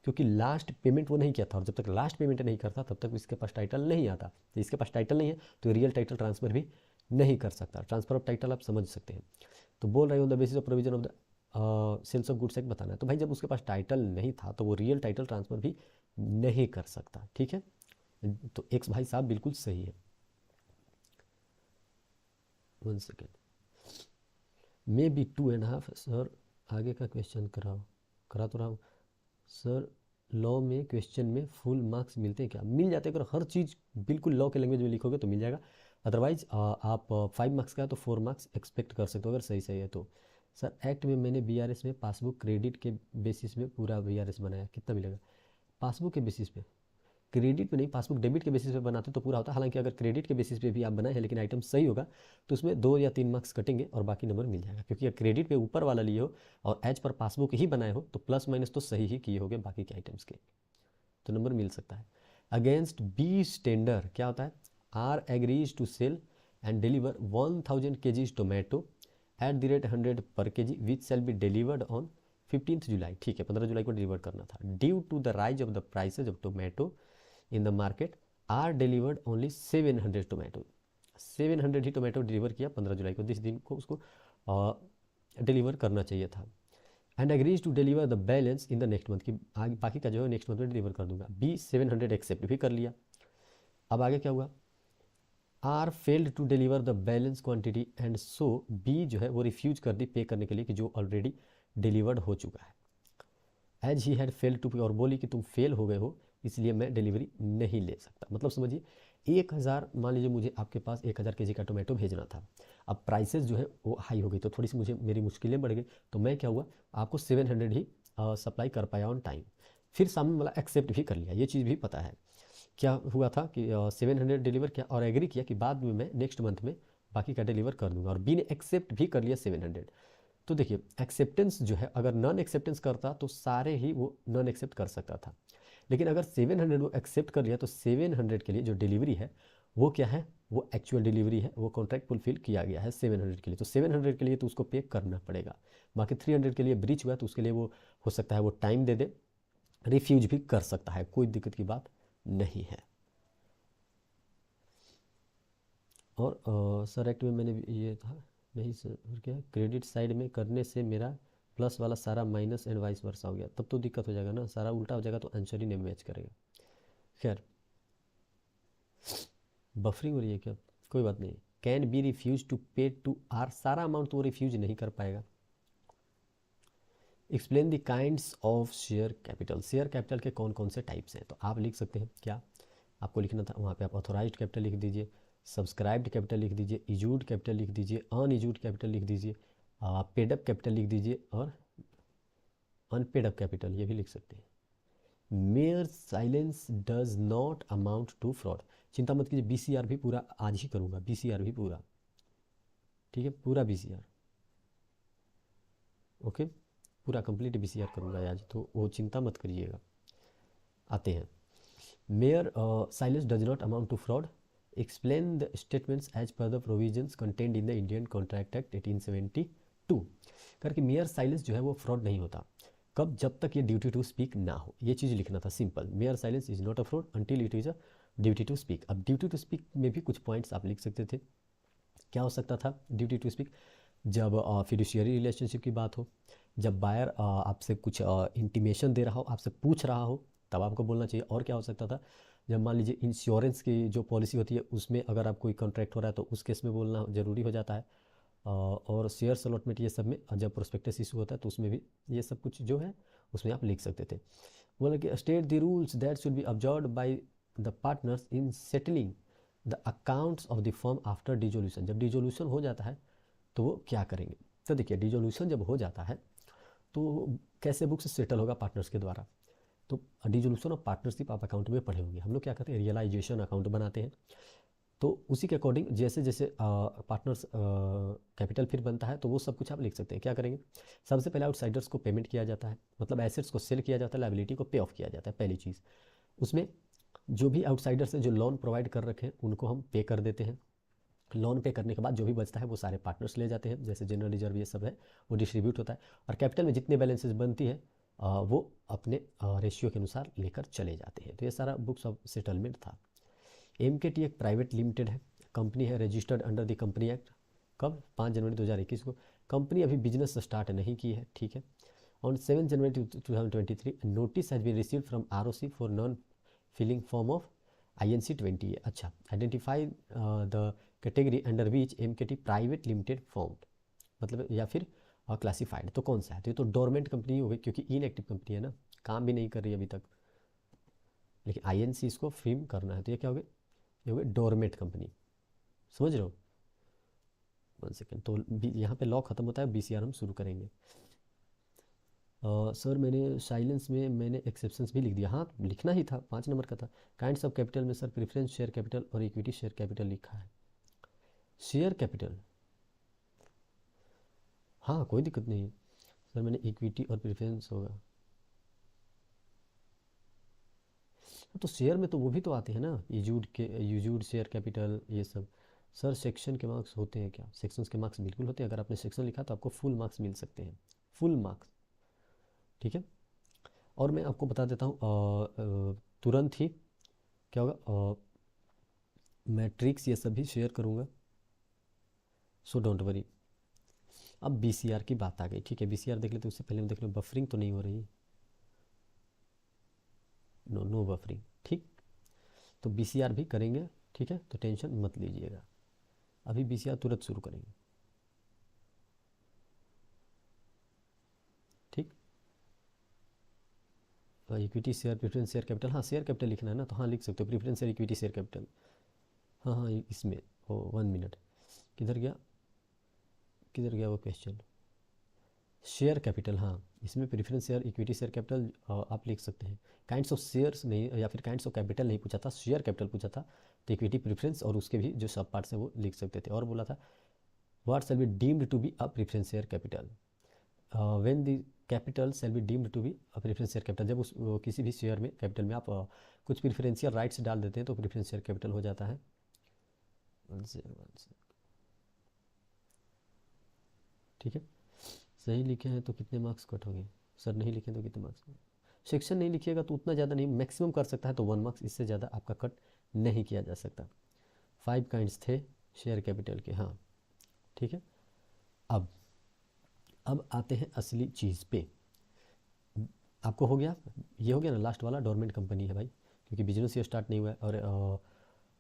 क्योंकि लास्ट पेमेंट वो नहीं किया था, और जब तक लास्ट पेमेंट नहीं करता तब तक इसके पास टाइटल नहीं आता। तो इसके पास टाइटल नहीं है, तो रियल टाइटल ट्रांसफ़र भी नहीं कर सकता। ट्रांसफ़र ऑफ टाइटल आप समझ सकते हैं। तो बोल रहे हो on the basis of provision of the sales of goods act बताना है। तो भाई जब उसके पास टाइटल नहीं था, तो वो रियल टाइटल ट्रांसफ़र भी नहीं कर सकता। ठीक है, तो एक्स भाई साहब बिल्कुल सही है। 1 सेकेंड, मे बी 2.5। सर आगे का क्वेश्चन करा तो रहा हूँ सर। लॉ में क्वेश्चन में फुल मार्क्स मिलते हैं क्या? मिल जाते हैं, अगर हर चीज़ बिल्कुल लॉ के लैंग्वेज में लिखोगे तो मिल जाएगा। अदरवाइज आप 5 मार्क्स का है तो 4 मार्क्स एक्सपेक्ट कर सकते हो, अगर सही सही है तो। सर एक्ट में मैंने बीआरएस में पासबुक क्रेडिट के बेसिस में पूरा बीआरएस बनाया, कितना मिलेगा? पासबुक के बेसिस पे? क्रेडिट पे नहीं, पासबुक डेबिट के बेसिस पे बनाते तो पूरा होता। हालांकि अगर क्रेडिट के बेसिस पे भी आप बनाए हैं लेकिन आइटम सही होगा, तो उसमें 2 या 3 मार्क्स कटेंगे और बाकी नंबर मिल जाएगा। क्योंकि अगर क्रेडिट पे ऊपर वाला लिए हो और एज पर पासबुक ही बनाए हो, तो प्लस माइनस तो सही ही किए होगे बाकी के आइटम्स के, तो नंबर मिल सकता है। अगेंस्ट बी स्टेंडर क्या होता है? R agrees to sell and deliver 1000 kgs tomato at the rate 100 per kg which shall be delivered on 15 July. ठीक है, 15 जुलाई को डिलीवर करना था। Due to the rise of the prices of tomato in the market R delivered only 700 tomato. 700 ही tomato deliver किया 15 जुलाई को, जिस दिन को उसको डिलीवर करना चाहिए था। And agrees to deliver the balance in the next month, की आगे बाकी का जो है नेक्स्ट मंथ में डिलीवर कर दूंगा। बी 700 एक्सेप्ट भी कर लिया। अब आगे क्या हुआ? R failed to deliver the balance quantity and so B जो है वो रिफ्यूज कर दी पे करने के लिए, कि जो ऑलरेडी डिलीवर्ड हो चुका है। As he had fail to pay, और बोली कि तुम फेल हो गए हो इसलिए मैं डिलीवरी नहीं ले सकता। मतलब समझिए, 1000, मान लीजिए मुझे आपके पास 1000 kg का टोमेटो भेजना था। अब प्राइसेस जो है वो हाई हो गई, तो थोड़ी सी मेरी मुश्किलें बढ़ गई। तो मैं क्या हुआ, आपको 700 ही सप्लाई कर पाया ऑन टाइम। फिर सामने वाला एक्सेप्ट भी कर लिया, ये चीज़ भी पता है। क्या हुआ था कि 700 डिलीवर किया और एग्री किया कि बाद में मैं नेक्स्ट मंथ में बाकी का डिलीवर कर दूंगा, और बी ने एक्सेप्ट भी कर लिया 700। तो देखिए, एक्सेप्टेंस जो है, अगर नॉन एक्सेप्टेंस करता तो सारे ही वो नॉन एक्सेप्ट कर सकता था। लेकिन अगर 700 वो एक्सेप्ट कर लिया, तो 700 के लिए जो डिलीवरी है वो क्या है? वो एक्चुअल डिलीवरी है, वो कॉन्ट्रैक्ट फुलफिल किया गया है 700 के लिए। तो 700 के लिए तो उसको पे करना पड़ेगा। बाकी 300 के लिए ब्रीच हुआ तो उसके लिए वो हो सकता है वो टाइम दे दे, रिफ्यूज भी कर सकता है, कोई दिक्कत की बात नहीं है। और सर एक्ट में मैंने ये था नहीं सर, और क्या क्रेडिट साइड में करने से मेरा प्लस वाला सारा माइनस एंड वाइस वर्सा हो गया, तब तो दिक्कत हो जाएगा ना, सारा उल्टा हो जाएगा तो आंसर ही नहीं मैच करेगा। खैर, बफरिंग हो रही है क्या? कोई बात नहीं। कैन बी रिफ्यूज टू पे टू आर, सारा अमाउंट तो वो रिफ्यूज नहीं कर पाएगा। Explain the kinds of share capital, share capital के कौन कौन से टाइप्स हैं, तो आप लिख सकते हैं क्या आपको लिखना था वहाँ पे, आप ऑथोराइज्ड कैपिटल लिख दीजिए, सब्सक्राइब्ड कैपिटल लिख दीजिए, इजूड कैपिटल लिख दीजिए, अनइजूड कैपिटल लिख दीजिए, पेड अप कैपिटल लिख दीजिए और अनपेड अप कैपिटल ये भी लिख सकते हैं। Mere silence does not amount to fraud, चिंता मत कीजिए, बीसीआर भी पूरा आज ही करूँगा, बीसीआर भी पूरा, ठीक है, पूरा बीसीआर, ओके, पूरा कंप्लीट बीसीआर करूँगा आज, तो वो चिंता मत करिएगा। आते हैं, mere silence does not amount to fraud, explain the statements as per the provisions contained in the Indian Contract Act 1872, करके मेयर साइलेंस जो है वो फ्रॉड नहीं होता, कब, जब तक ये ड्यूटी टू स्पीक ना हो, ये चीज़ लिखना था simple, mere silence is not a fraud until it is a duty to speak. अब ड्यूटी टू स्पीक में भी कुछ पॉइंट्स आप लिख सकते थे, क्या हो सकता था ड्यूटी टू स्पीक, जब फिडुशियरी रिलेशनशिप की बात हो, जब बायर आपसे कुछ इंटीमेशन दे रहा हो, आपसे पूछ रहा हो, तब आपको बोलना चाहिए। और क्या हो सकता था, जब मान लीजिए इंश्योरेंस की जो पॉलिसी होती है उसमें अगर आप कोई कॉन्ट्रैक्ट हो रहा है तो उस केस में बोलना ज़रूरी हो जाता है। और शेयर्स अलॉटमेंट ये सब में जब प्रोस्पेक्टस इशू होता है तो उसमें भी ये सब कुछ जो है उसमें आप लिख सकते थे। बोला कि state the rules that should be observed by the partners in settling the accounts of the firm after dissolution, जब डिजोल्यूशन हो जाता है तो वो क्या करेंगे। तो देखिए डिजोल्यूशन जब हो जाता है तो कैसे बुक्स सेटल होगा पार्टनर्स के द्वारा, तो डिजोल्यूशन ऑफ पार्टनरशिप आप अकाउंट में पढ़े होंगे, हम लोग क्या करते हैं रियलाइजेशन अकाउंट बनाते हैं, तो उसी के अकॉर्डिंग जैसे जैसे पार्टनर्स कैपिटल फिर बनता है तो वो सब कुछ आप लिख सकते हैं। क्या करेंगे, सबसे पहले आउटसाइडर्स को पेमेंट किया जाता है, मतलब एसेट्स को सेल किया जाता है, लाइबिलिटी को पे ऑफ किया जाता है, पहली चीज़। उसमें जो भी आउटसाइडर्स हैं जो लोन प्रोवाइड कर रखे हैं उनको हम पे कर देते हैं, लोन पे करने के बाद जो भी बचता है वो सारे पार्टनर्स ले जाते हैं, जैसे जनरल रिजर्व ये सब है वो डिस्ट्रीब्यूट होता है, और कैपिटल में जितने बैलेंसेस बनती है वो अपने रेशियो के अनुसार लेकर चले जाते हैं। तो ये सारा बुक्स ऑफ सेटलमेंट था। एमकेटी एक प्राइवेट लिमिटेड है, कंपनी है, registered under the company act, कब 5 जनवरी 2021 को, कंपनी अभी बिजनेस स्टार्ट नहीं की है, ठीक है। On 7 January 2023 notice has been received from ROC for non filing form of INC 20 है। अच्छा, identify the category under which MKT private limited formed, मतलब या फिर क्लासिफाइड, तो कौन सा है, तो ये तो डोरमेंट कंपनी हो गई क्योंकि इनएक्टिव कंपनी है ना, काम भी नहीं कर रही अभी तक, लेकिन INC इसको फ्रेम करना है, तो ये क्या हो गई, ये हो गई डोरमेंट कंपनी, समझ रहे हो। 1 सेकेंड, तो यहाँ पे लॉ खत्म होता है, BCR हम शुरू करेंगे। सर मैंने साइलेंस में मैंने एक्सेप्शंस भी लिख दिया, हाँ लिखना ही था, 5 नंबर का था। काइंड्स ऑफ कैपिटल में सर प्रेफरेंस शेयर कैपिटल और इक्विटी शेयर कैपिटल लिखा है। शेयर कैपिटल, हाँ कोई दिक्कत नहीं है सर, मैंने इक्विटी और प्रेफरेंस होगा, तो शेयर में तो वो भी तो आते हैं ना, यूजूड शेयर कैपिटल ये सब। सर सेक्शन के मार्क्स होते हैं क्या, सेक्शंस के मार्क्स बिल्कुल होते हैं, अगर आपने सेक्शन लिखा तो आपको फुल मार्क्स मिल सकते हैं, फुल मार्क्स, ठीक है। और मैं आपको बता देता हूँ तुरंत ही क्या होगा, मैं ट्रिक्स ये सब भी शेयर करूँगा, सो डोंट वरी। अब BCR की बात आ गई, ठीक है, BCR देख लेते, उससे पहले हम देख लें बफरिंग तो नहीं हो रही, नो नो बफरिंग, ठीक, तो BCR भी करेंगे, ठीक है, तो टेंशन मत लीजिएगा, अभी BCR तुरंत शुरू करेंगे, ठीक। Equity share preference share capital, हाँ शेयर कैपिटल लिखना है ना, तो हाँ लिख सकते हो preference share equity share capital, हाँ हाँ इसमें हो 1 मिनट, किधर गया, किधर गया वो क्वेश्चन, शेयर कैपिटल, हाँ इसमें preference share equity share capital आप लिख सकते हैं। काइंड्स ऑफ शेयर्स नहीं, या फिर काइंड्स ऑफ कैपिटल नहीं पूछा था, शेयर कैपिटल पूछा था, तो इक्विटी प्रेफरेंस और उसके भी जो सब पार्ट्स हैं वो लिख सकते थे। और बोला था what shall be deemed to be a preference share capital, when the capital shall be deemed to be a preference share capital, जब उस किसी भी शेयर में कैपिटल में आप कुछ प्रेफरेंशियल राइट्स डाल देते हैं तो प्रेफरेंस शेयर कैपिटल हो जाता है। ठीक है, सही लिखे हैं तो कितने मार्क्स कट होंगे, सर नहीं लिखे तो कितने मार्क्स, सेक्शन नहीं लिखिएगा तो उतना ज़्यादा नहीं, मैक्सिमम कर सकता है तो 1 मार्क्स, इससे ज़्यादा आपका कट नहीं किया जा सकता। 5 काइंड्स थे शेयर कैपिटल के, हाँ ठीक है। अब आते हैं असली चीज़ पे, आपको हो गया, ये हो गया ना लास्ट वाला, डोरमेंट कंपनी है भाई, क्योंकि बिजनेस ये स्टार्ट नहीं हुआ है, और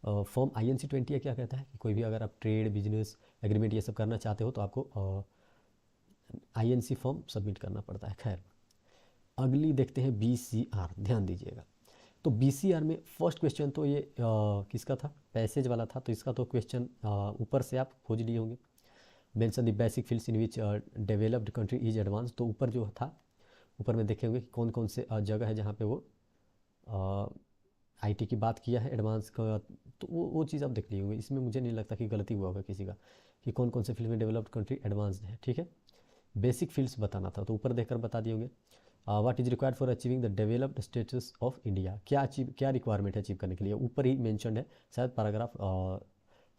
फॉर्म INC-20 क्या कहता है कि कोई भी अगर आप ट्रेड बिजनेस एग्रीमेंट ये सब करना चाहते हो तो आपको INC फॉर्म सबमिट करना पड़ता है। खैर, अगली देखते हैं BCR, ध्यान दीजिएगा। तो BCR में फर्स्ट क्वेश्चन तो ये किसका था, पैसेज वाला था, तो इसका तो क्वेश्चन ऊपर से आप खोज लिए होंगे। Mention the basic fields in which developed country is advance, तो ऊपर जो था, ऊपर में देखे होंगे कि कौन कौन से जगह है जहाँ पे वो IT की बात किया है एडवांस का, तो वो चीज़ आप देख लिए होंगे। इसमें मुझे नहीं लगता कि गलती हुआ होगा किसी का कि कौन कौन से फील्ड में डेवलप्ड कंट्री एडवांस्ड है। ठीक है, बेसिक फील्ड्स बताना था तो ऊपर देखकर बता दिए होंगे। What is required for achieving the developed status of India, क्या रिक्वायरमेंट है अचीव करने के लिए, ऊपर ही मेंशन्ड है। शायद पैराग्राफ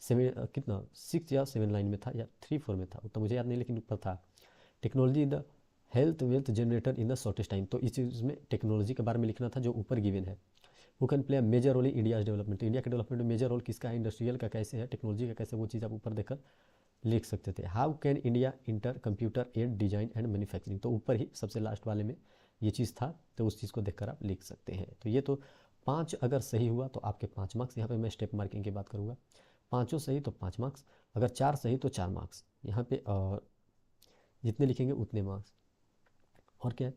6 या 7 लाइन में था या 3-4 में था, उतना मुझे याद नहीं, लेकिन ऊपर था। Technology the health wealth generator in the shortest time, तो इस चीज़ में टेक्नोलॉजी के बारे में लिखना था जो ऊपर गिवन है। Who can play major role in India development, India के डेवलपमेंट में मेजर रोल किसका है, इंडस्ट्रियल का कैसे है, टेक्नोलॉजी का कैसे, वो चीज़ आप ऊपर देखकर लिख सकते थे। How can India inter computer aid design and manufacturing, तो ऊपर ही सबसे लास्ट वाले में ये चीज़ था, तो उस चीज़ को देखकर आप लिख सकते हैं। तो ये तो 5 अगर सही हुआ तो आपके 5 मार्क्स। यहाँ पे मैं स्टेप मार्किंग की बात करूँगा, 5 सही तो 5 मार्क्स, अगर 4 सही तो 4 मार्क्स। यहाँ पे जितने लिखेंगे उतने मार्क्स। और क्या है,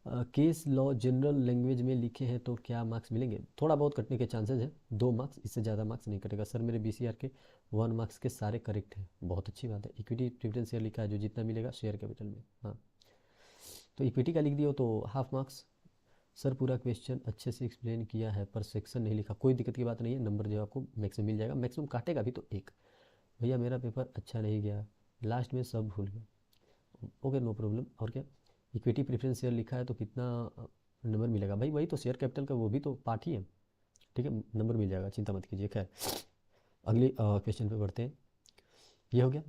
केस लॉ जनरल लैंग्वेज में लिखे हैं तो क्या मार्क्स मिलेंगे, थोड़ा बहुत कटने के चांसेस हैं, 2 मार्क्स, इससे ज़्यादा मार्क्स नहीं कटेगा। सर मेरे BCR के 1 मार्क्स के सारे करेक्ट हैं, बहुत अच्छी बात है। इक्विटी प्रेफरेंस शेयर लिखा है, जो जितना मिलेगा शेयर कैपिटल में, हाँ, तो इक्विटी का लिख दिया तो हाफ मार्क्स। सर पूरा क्वेश्चन अच्छे से एक्सप्लेन किया है पर सेक्शन नहीं लिखा, कोई दिक्कत की बात नहीं है, नंबर जो आपको मैक्सिमम मिल जाएगा, मैक्सिमम काटेगा भी तो 1। भैया मेरा पेपर अच्छा नहीं गया, लास्ट में सब भूल गया, ओके नो प्रॉब्लम। और क्या, इक्विटी प्रेफरेंस शेयर लिखा है तो कितना नंबर मिलेगा, भाई वही तो शेयर कैपिटल का वो भी तो पार्ट ही है, ठीक है, नंबर मिल जाएगा, चिंता मत कीजिए। खैर, अगली क्वेश्चन पे बढ़ते हैं। ये हो गया।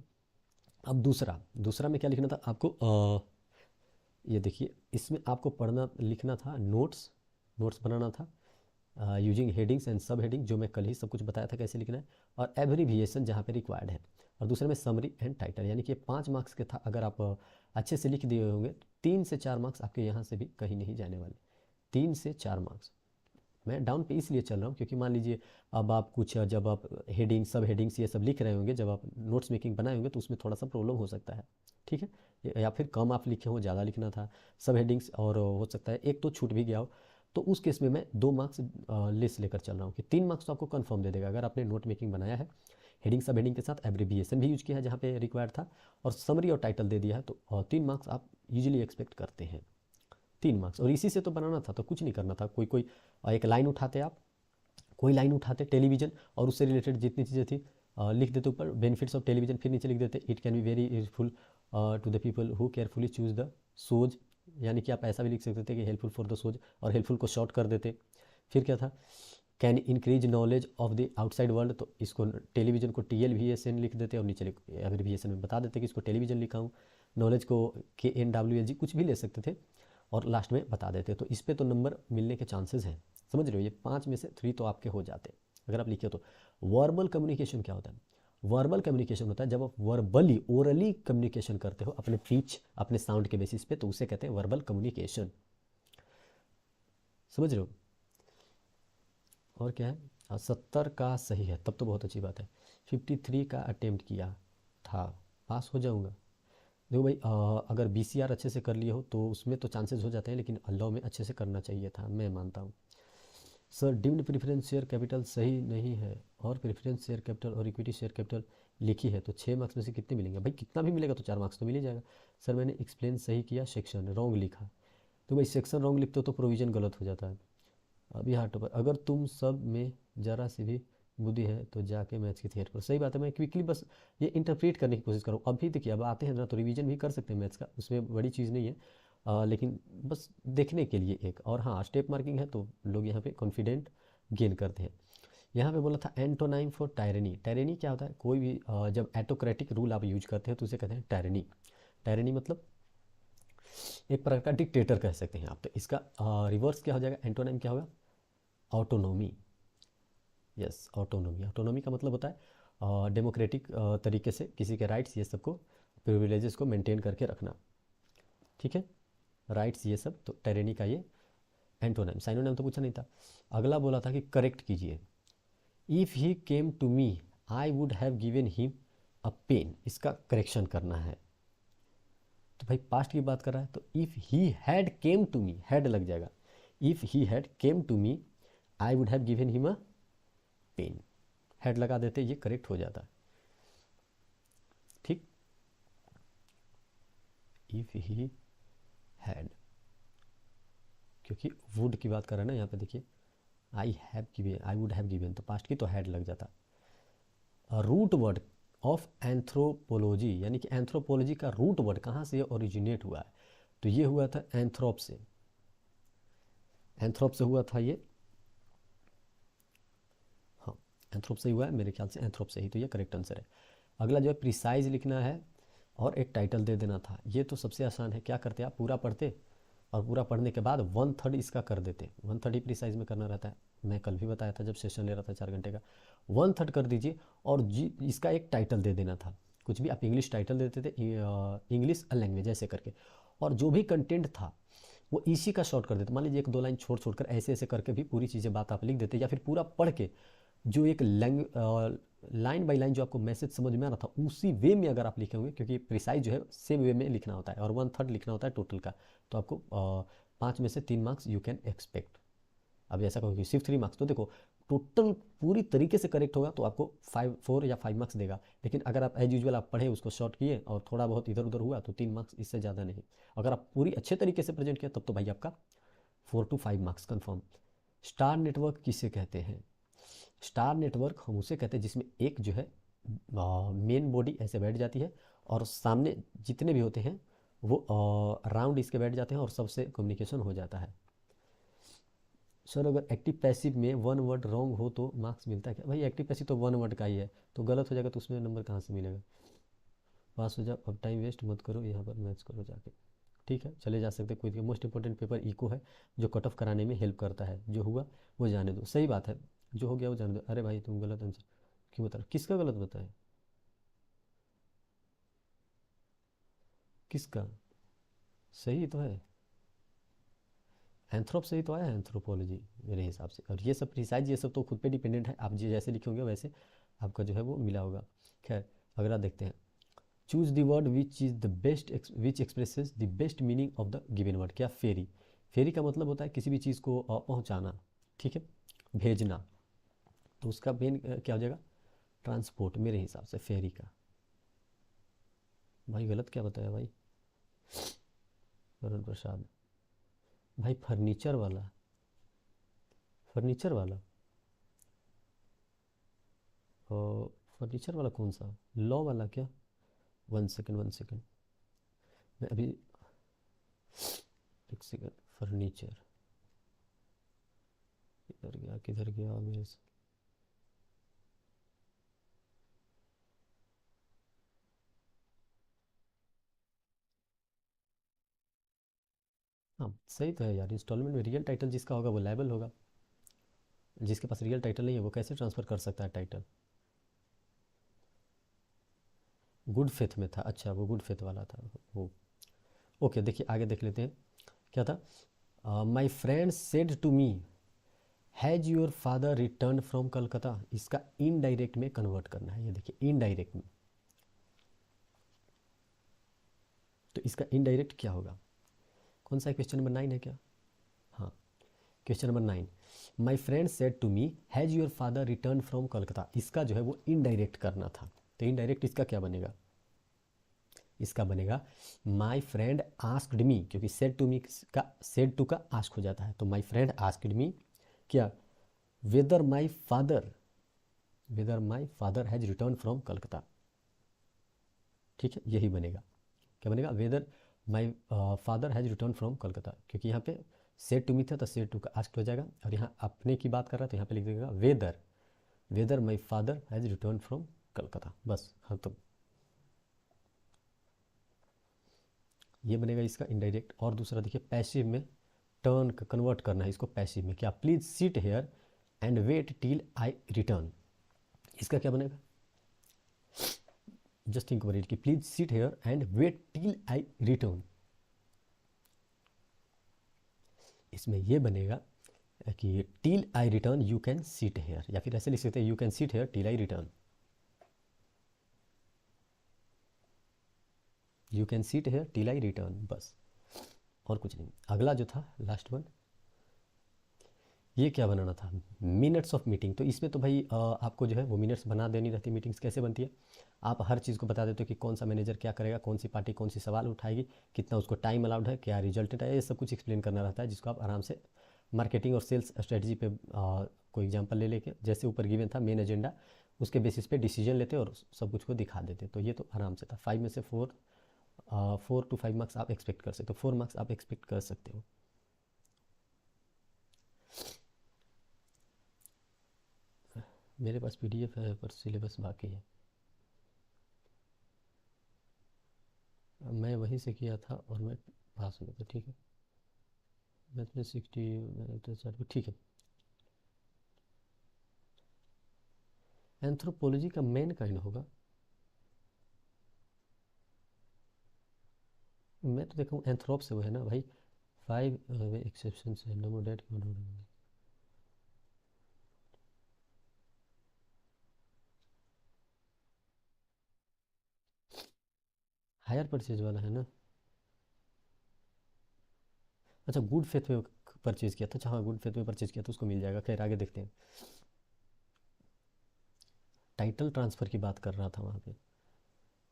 अब दूसरा में क्या लिखना था आपको, ये देखिए, इसमें आपको पढ़ना लिखना था नोट्स बनाना था यूजिंग हेडिंग्स एंड सब हेडिंग, जो मैं कल ही सब कुछ बताया था कैसे लिखना है, और एब्रीविएशन जहाँ पे रिक्वायर्ड है, और दूसरे में समरी एंड टाइटल, यानी कि 5 मार्क्स के था। अगर आप अच्छे से लिख दिए होंगे 3 से 4 मार्क्स आपके यहाँ से भी कहीं नहीं जाने वाले, 3 से 4 मार्क्स। मैं डाउन पे इसलिए चल रहा हूँ क्योंकि मान लीजिए अब आप कुछ, जब आप हेडिंग सब हेडिंग्स ये सब लिख रहे होंगे, जब आप नोट्स मेकिंग बनाए होंगे तो उसमें थोड़ा सा प्रॉब्लम हो सकता है, ठीक है, या फिर कम आप लिखे हो, ज़्यादा लिखना था सब हेडिंग्स, और हो सकता है एक तो छूट भी गया हो, तो उस केस में मैं 2 मार्क्स लेस लेकर चल रहा हूँ कि 3 मार्क्स तो आपको कन्फर्म दे देगा अगर आपने नोट मेकिंग बनाया है, हेडिंग सब हेडिंग के साथ एब्रीविएशन भी यूज किया है जहाँ पे रिक्वायर्ड था, और समरी और टाइटल दे दिया है, तो 3 मार्क्स आप यूजली एक्सपेक्ट करते हैं, 3 मार्क्स। और इसी से तो बनाना था, तो कुछ नहीं करना था, कोई कोई एक लाइन उठाते आप, कोई लाइन उठाते टेलीविजन और उससे रिलेटेड जितनी चीज़ें थी लिख देते ऊपर, बेनिफिट्स ऑफ टेलीविजन, फिर नीचे लिख देते it can be very useful to the people who carefully choose the sows, यानी कि आप ऐसा भी लिख सकते थे कि हेल्पफुल फॉर द सोज, और हेल्पफुल को शॉर्ट कर देते। फिर क्या था, can increase knowledge of the outside world, तो इसको टेलीविजन को TLVSN लिख देते और नीचे एब्रीविएशन में बता देते कि इसको टेलीविजन लिखा हूँ, नॉलेज को KNWLG कुछ भी ले सकते थे, और लास्ट में बता देते। तो इस पर तो नंबर मिलने के चांसेस हैं, समझ रहे हो, ये 5 में से 3 तो आपके हो जाते अगर आप लिखे तो। वर्बल कम्युनिकेशन क्या होता है, वर्बल कम्युनिकेशन होता है जब आप वर्बली ओरली कम्युनिकेशन करते हो अपने पिच अपने साउंड के बेसिस पे, तो उसे कहते हैं वर्बल कम्युनिकेशन, समझ रहे हो। और क्या है, 70 का सही है, तब तो बहुत अच्छी बात है। 53 का अटेम्प्ट किया था, पास हो जाऊंगा। देखो भाई, अगर BCR अच्छे से कर लिए हो तो उसमें तो चांसेस हो जाते हैं, लेकिन लॉ में अच्छे से करना चाहिए था, मैं मानता हूँ। Sir deemed preference share capital सही नहीं है, और प्रेफरेंस शेयर कैपिटल और इक्विटी शेयर कैपिटल लिखी है, तो 6 मार्क्स में से कितने मिलेंगे, भाई कितना भी मिलेगा तो 4 मार्क्स तो मिल ही जाएगा। सर मैंने एक्सप्लेन सही किया, सेक्शन रॉन्ग लिखा, तो भाई सेक्शन रॉन्ग लिखते हो तो प्रोविज़न गलत हो जाता है। अभी हार्ट पर, अगर तुम सब में ज़रा सी भी बुद्धि है तो जाके मैथ्स की थियरी पर, सही बात है, मैं क्विकली बस ये इंटरप्रेट करने की कोशिश करूँ। अभी देखिए अब आते हैं ना तो रिवीजन भी कर सकते हैं मैथ्स का, उसमें बड़ी चीज़ नहीं है, लेकिन बस देखने के लिए एक, और हाँ स्टेप मार्किंग है तो लोग यहाँ पे कॉन्फिडेंट गेन करते हैं। यहाँ पे बोला था एंटोनाइम फॉर टायरनी, टायरनी क्या होता है, कोई भी जब एटोक्रेटिक रूल आप यूज करते हैं तो उसे कहते हैं टायरनी। टायरनी मतलब एक प्रकार का डिक्टेटर कह सकते हैं आप, तो इसका रिवर्स क्या हो जाएगा, एंटोनाइम क्या होगा, ऑटोनोमी। यस, ऑटोनोमी, ऑटोनोमी का मतलब होता है डेमोक्रेटिक तरीके से किसी के राइट्स ये सब को, प्रिविलेजेस को मेंटेन करके रखना, ठीक है, राइट्स ये सब, तो टायरनी का ये एंटोनाइम। साइनोनाइम तो पूछा नहीं था। अगला बोला था कि करेक्ट कीजिए, if he came to me I would have given him a pen, इसका करेक्शन करना है। तो भाई पास्ट की बात कर रहा है, तो if he had came to me, had लग जाएगा। If he had came to me I would have given him a pen, had लगा देते, ये करेक्ट हो जाता। ठीक, इफ ही हैड, क्योंकि वुड की बात कर रहे हैं ना यहाँ पे, देखिए I have given, I would have given, तो पास्ट की तो हैड लग जाता। रूट वर्ड ऑफ एंथ्रोपोलॉजी, यानी कि एंथ्रोपोलॉजी का रूट वर्ड कहाँ से ओरिजिनेट हुआ है, तो ये हुआ था एंथ्रोप से, एंथ्रोप से हुआ था ये, हाँ एंथ्रोप से ही हुआ है मेरे ख्याल से, एंथ्रोप से ही, तो ये करेक्ट आंसर है। अगला जो है प्रिसाइज लिखना है और एक टाइटल दे देना था, ये तो सबसे आसान है। क्या करते आप, पूरा पढ़ते और पूरा पढ़ने के बाद 1/3 इसका कर देते, 1/3 ही प्रिसाइज में करना रहता है। मैं कल भी बताया था जब सेशन ले रहा था 4 घंटे का, 1/3 कर दीजिए और जी इसका एक टाइटल दे देना था, कुछ भी आप इंग्लिश टाइटल देते थे, इंग्लिश लैंग्वेज ऐसे करके, और जो भी कंटेंट था वो इसी का शॉर्ट कर देते। मान लीजिए 1-2 लाइन छोड़ छोड़ कर ऐसे ऐसे करके भी पूरी चीज़ें बात आप लिख देते, या फिर पूरा पढ़ के जो एक लाइन बाय लाइन जो आपको मैसेज समझ में आ रहा था उसी वे में अगर आप लिखेंगे, क्योंकि प्रिसाइज जो है सेम वे में लिखना होता है, और 1/3 लिखना होता है टोटल का, तो आपको 5 में से 3 मार्क्स यू कैन एक्सपेक्ट। अब ऐसा कहोगे सिर्फ 3 मार्क्स, तो देखो टोटल पूरी तरीके से करेक्ट होगा तो आपको 4 या 5 मार्क्स देगा, लेकिन अगर आप एज यूजुअल आप पढ़े उसको शॉर्ट किए और थोड़ा बहुत इधर उधर हुआ तो 3 मार्क्स, इससे ज़्यादा नहीं। अगर आप पूरी अच्छे तरीके से प्रेजेंट किया तब तो भाई आपका 4 to 5 marks confirm. Star network किसे कहते हैं, स्टार नेटवर्क हम उसे कहते हैं जिसमें एक जो है मेन बॉडी ऐसे बैठ जाती है और सामने जितने भी होते हैं वो राउंड इसके बैठ जाते हैं और सबसे कम्युनिकेशन हो जाता है। सर अगर एक्टिव पैसिव में 1 वर्ड रॉन्ग हो तो मार्क्स मिलता है क्या, भाई एक्टिव पैसिव तो 1 वर्ड का ही है, तो गलत हो जाएगा तो उसमें नंबर कहाँ से मिलेगा। पास हो जाओ, अब टाइम वेस्ट मत करो, यहाँ पर मैच करो जाके। ठीक है चले जा सकते, कोई मोस्ट इंपॉर्टेंट पेपर इको है जो कट ऑफ कराने में हेल्प करता है, जो हुआ वो जाने दो, सही बात है, जो हो गया वो जाने दो। अरे भाई तुम गलत आंसर क्यों बता रहे, किसका गलत बताए, किसका, सही तो है, एंथ्रोप से ही तो आया है एंथ्रोपोलॉजी मेरे हिसाब से, और ये सब प्रिसाइज ये सब तो खुद पे डिपेंडेंट है, आप जैसे लिखोगे वैसे आपका जो है वो मिला होगा। खैर अगला देखते हैं, choose the word which is the best, which expresses the best meaning of the given word. क्या, फेरी, फेरी का मतलब होता है किसी भी चीज़ को पहुंचाना, ठीक है, भेजना, तो उसका मेन क्या हो जाएगा, ट्रांसपोर्ट मेरे हिसाब से फेरी का। भाई गलत क्या बताया भाई, वरुण प्रसाद, भाई फर्नीचर वाला, फर्नीचर वाला, और फर्नीचर वाला कौन सा, लॉ वाला क्या, 1 सेकेंड 1 सेकेंड, मैं अभी 1 सेकेंड, फर्नीचर किधर गया किधर गया मेरे से, हाँ सही तो है यार, इंस्टॉलमेंट में रियल टाइटल जिसका होगा वो लायबल होगा, जिसके पास रियल टाइटल नहीं है वो कैसे ट्रांसफ़र कर सकता है टाइटल। गुड फेथ में था, अच्छा वो गुड फेथ वाला था वो। ओके देखिए आगे देख लेते हैं, क्या था, my friend said to me has your father return from Calcutta, इसका इनडायरेक्ट में कन्वर्ट करना है, ये देखिए इनडायरेक्ट में, तो इसका इनडायरेक्ट क्या होगा, कौन सा क्वेश्चन नंबर 9 है क्या, हाँ question number 9, my friend said to me has your father return from Calcutta, इसका जो है वो इनडायरेक्ट करना था, तो इनडायरेक्ट इसका क्या बनेगा, इसका बनेगा माई फ्रेंड आस्क्ड मी, क्योंकि सेड टू मी का सेड टू का आस्क हो जाता है, तो माई फ्रेंड आस्क्ड मी क्या, whether my father, whether my father has return from Calcutta, ठीक है यही बनेगा, क्या बनेगा, whether my father has return from Calcutta, क्योंकि यहाँ पे सेड टू मी था तो सेड टू का आस्क्ड हो जाएगा, और यहाँ अपने की बात कर रहा है तो यहाँ पे लिख देगा whether, whether my father has return from Calcutta, बस हाँ तो ये बनेगा इसका इनडायरेक्ट। और दूसरा देखिए पैसिव में टर्न कन्वर्ट करना है इसको पैसिव में, क्या, please sit here and wait till I return, इसका क्या बनेगा, जस्ट थिंक अबाउट इट, कि please sit here and wait till I return, इसमें ये बनेगा कि till I return you can seat here, या फिर ऐसे लिख सकते हैं you can seat here till I return, you can seat here till I return, बस और कुछ नहीं। अगला जो था लास्ट वन, ये क्या बनाना था, मिनट्स ऑफ मीटिंग। तो इसमें तो भाई आपको जो है वो मिनट्स बना देनी रहती है। मीटिंग्स कैसे बनती है, आप हर चीज़ को बता देते हो कि कौन सा मैनेजर क्या करेगा, कौन सी पार्टी कौन सी सवाल उठाएगी, कितना उसको टाइम अलाउड है, क्या रिजल्टेंट है, ये सब कुछ एक्सप्लेन करना रहता है, जिसको आप आराम से मार्केटिंग और सेल्स स्ट्रेटजी पे कोई एग्जांपल ले लेके, जैसे ऊपर गिवन था मेन एजेंडा, उसके बेसिस पे डिसीजन लेते और सब कुछ को दिखा देते। तो ये तो आराम से था। 5 में से 4 to 5 मार्क्स आप एक्सपेक्ट कर सकते हो, 4 मार्क्स आप एक्सपेक्ट कर सकते हो। मेरे पास पीडीएफ है पर सिलेबस बाकी है, मैं वहीं से किया था और मैं पास हो गया था। ठीक है, मैथ में 60 ठीक है। एंथ्रोपोलॉजी का मेन काइंड होगा, मैं तो देखा हूँ एंथ्रोप से वो है ना भाई, 5 एक्सेप्शन है, नो डेट। हायर परचेज वाला है ना, अच्छा गुड फेथ में परचेज किया था, अच्छा हाँ गुड फेथ में परचेज किया था, उसको मिल जाएगा। खैर आगे देखते हैं। टाइटल ट्रांसफ़र की बात कर रहा था वहाँ पे,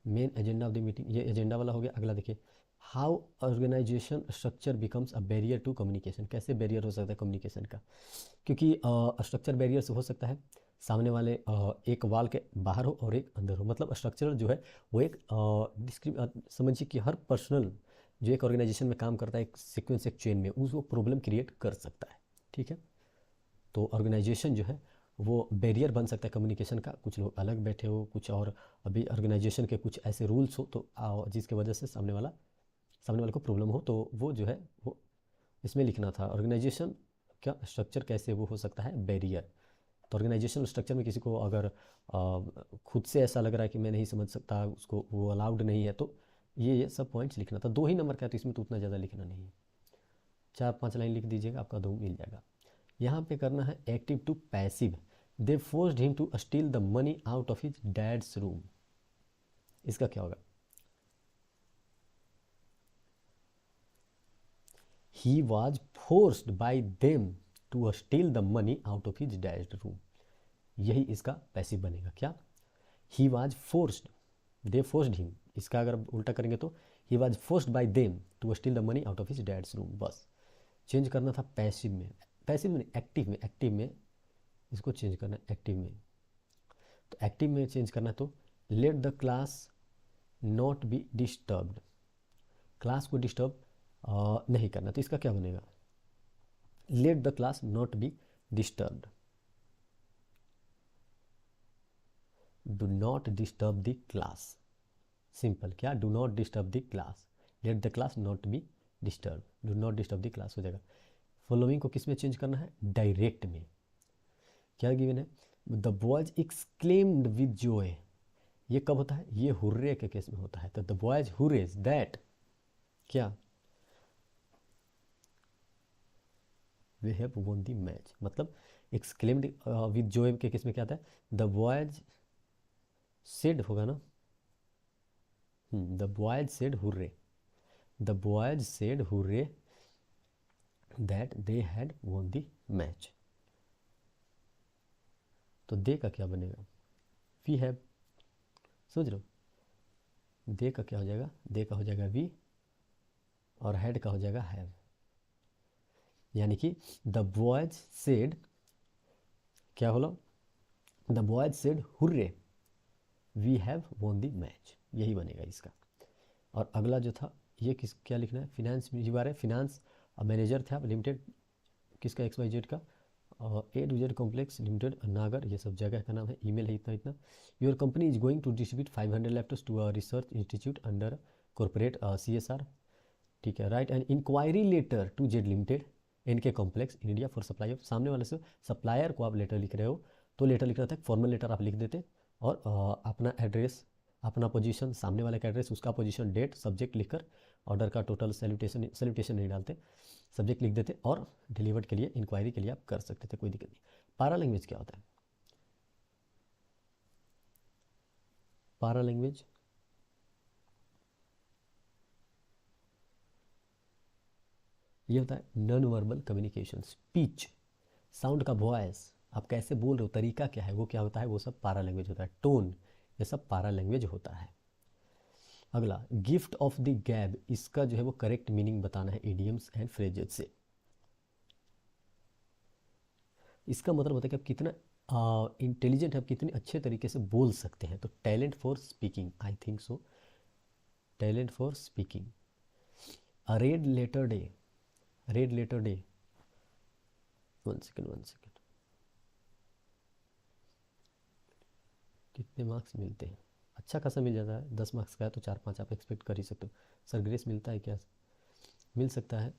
main agenda of the meeting, ये एजेंडा वाला हो गया। अगला देखिए, how organisation structure becomes a barrier to communication, कैसे बैरियर हो सकता है कम्युनिकेशन का, क्योंकि स्ट्रक्चर बैरियर हो सकता है सामने वाले एक वाल के बाहर हो और एक अंदर हो। मतलब स्ट्रक्चर जो है वो एक समझिए कि हर पर्सनल जो एक ऑर्गेनाइजेशन में काम करता है, एक सीक्वेंस एक चेन में, उसको प्रॉब्लम क्रिएट कर सकता है। ठीक है, तो ऑर्गेनाइजेशन जो है वो बैरियर बन सकता है कम्युनिकेशन का। कुछ लोग अलग बैठे हो, कुछ और अभी ऑर्गेनाइजेशन के कुछ ऐसे रूल्स हो तो जिसके वजह से सामने वाले को प्रॉब्लम हो, तो वो जो है वो इसमें लिखना था ऑर्गेनाइजेशन का स्ट्रक्चर कैसे वो हो सकता है बैरियर। तो ऑर्गेनाइजेशनल स्ट्रक्चर में किसी को अगर खुद से ऐसा लग रहा है कि मैं नहीं समझ सकता, उसको वो अलाउड नहीं है, तो ये सब पॉइंट्स लिखना था। 2 ही नंबर का है तो इसमें तो उतना ज़्यादा लिखना नहीं है, 4-5 लाइन लिख दीजिएगा, आपका 2 मिल जाएगा। यहाँ पे करना है active to passive, they forced him to steal the money out of his dad's room, इसका क्या होगा, he was forced by them to steal the money out of his dad's room, यही इसका पैसिव बनेगा। क्या, he was forced, they forced him, इसका अगर उल्टा करेंगे तो he was forced by them to steal the money out of his dad's room. बस चेंज करना था पैसिव में, पैसिव में एक्टिव में, एक्टिव में इसको चेंज करना है एक्टिव में। तो एक्टिव में चेंज करना है तो let the class not be disturbed, class को डिस्टर्ब नहीं करना, तो इसका क्या बनेगा, let the class not be disturbed, do not disturb the class, simple. क्या, do not disturb the class, let the class not be disturb, do not disturb the class हो जाएगा। फॉलोइंग को किस में चेंज करना है, डायरेक्ट में। क्या गिवन है, the boys exclaimed with Joy, ये कब होता है, ये हुर्रे के केस में होता है। तो द बॉयज हुर्रेज दैट, क्या, वे हैव वोन द मैच, मतलब एक्सक्लेम्ड विद जॉय के केस में क्या आता है, द बॉयज सेड होगा ना, the boys said hurray, the boys said hurray that they had वोन द मैच। तो दे का क्या बनेगा, वी हैव, समझ लो, दे का क्या हो जाएगा, दे का हो जाएगा वी और हैड का हो जाएगा हैव, यानी कि द बॉयज सेड, क्या बोला, the boys said hurray we have won the match, यही बनेगा इसका। और अगला जो था ये क्या लिखना है, फिनेंस बारे, फिनांस मैनेजर थे आप लिमिटेड, किसका, XYZ का, A to Z complex limited नागर, ये सब जगह का नाम है, ईमेल है इतना इतना। Your company is going to distribute 500 laptops to a research institute under corporate CSR। ठीक है, right and enquiry letter to Z limited इनके complex in India for supply of, सामने वाले से सप्लायर को आप लेटर लिख रहे हो तो लेटर लिख रहा था, फॉर्मल लेटर आप लिख देते और अपना एड्रेस अपना पोजीशन, सामने वाले का एड्रेस, उसका पोजीशन, डेट, सब्जेक्ट लिखकर ऑर्डर का टोटल, सैल्यूटेशन सैल्यूटेशन नहीं डालते, सब्जेक्ट लिख देते और डिलीवर्ड के लिए, इंक्वायरी के लिए आप कर सकते थे, कोई दिक्कत नहीं। पारा लैंग्वेज क्या होता है? पारा लैंग्वेज ये होता है non verbal communication, speech, sound का वॉइस, आप कैसे बोल रहे हो, तरीका क्या है, वो क्या होता है, वो सब पारा लैंग्वेज होता है। टोन, ये सब पारा लैंग्वेज होता है। अगला, गिफ्ट ऑफ द गैब, इसका जो है वो करेक्ट मीनिंग बताना है इडियम्स एंड फ्रेजेस से। इसका मतलब होता है कि आप कितना इंटेलिजेंट है, आप कितने अच्छे तरीके से बोल सकते हैं। तो talent for speaking, I think so, talent for speaking. Red letter day, red letter day, one second one second, कितने मार्क्स मिलते हैं? अच्छा खासा मिल जाता है, 10 मार्क्स का है तो 4-5 आप एक्सपेक्ट कर ही सकते हो। सर ग्रेस मिलता है क्या? मिल सकता है,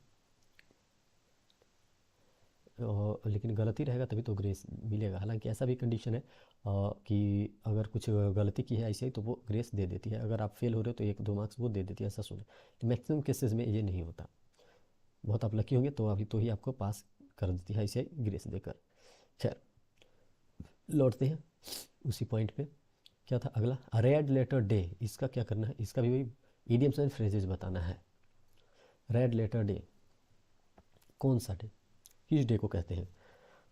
लेकिन गलती रहेगा तभी तो ग्रेस मिलेगा। हालांकि ऐसा भी कंडीशन है कि अगर कुछ गलती की है ऐसे ही तो वो ग्रेस दे देती है, अगर आप फेल हो रहे हो तो 1-2 मार्क्स वो दे देती है, ऐसा सुना। तो मैक्सिमम केसेस में ये नहीं होता, बहुत आप लकी होंगे तो अभी तो ही आपको पास कर देती है ऐसे ग्रेस देकर। खैर, लौटते हैं उसी पॉइंट पे। क्या था अगला? रेड लेटर डे, इसका क्या करना है? इसका भी वही इडियम्स एंड फ्रेजेस बताना है। रेड लेटर डे, कौन सा डे, किस डे को कहते हैं?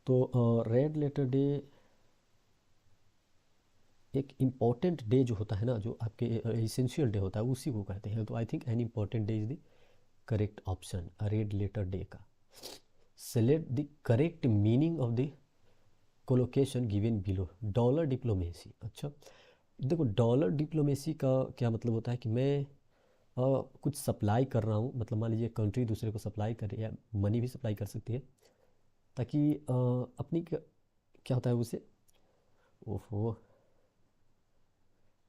तो रेड लेटर डे एक इम्पॉर्टेंट डे जो होता है ना, जो आपके इसेंशियल डे होता है, उसी को कहते हैं। तो I think an important day is the correct option, red letter day का। Select the correct meaning of the collocation given below. Dollar diplomacy, अच्छा देखो, डॉलर डिप्लोमेसी का क्या मतलब होता है कि मैं कुछ सप्लाई कर रहा हूँ, मतलब मान लीजिए कंट्री दूसरे को सप्लाई कर रही है, मनी भी सप्लाई कर सकती है, ताकि अपनी क्या होता है उसे, ओहो,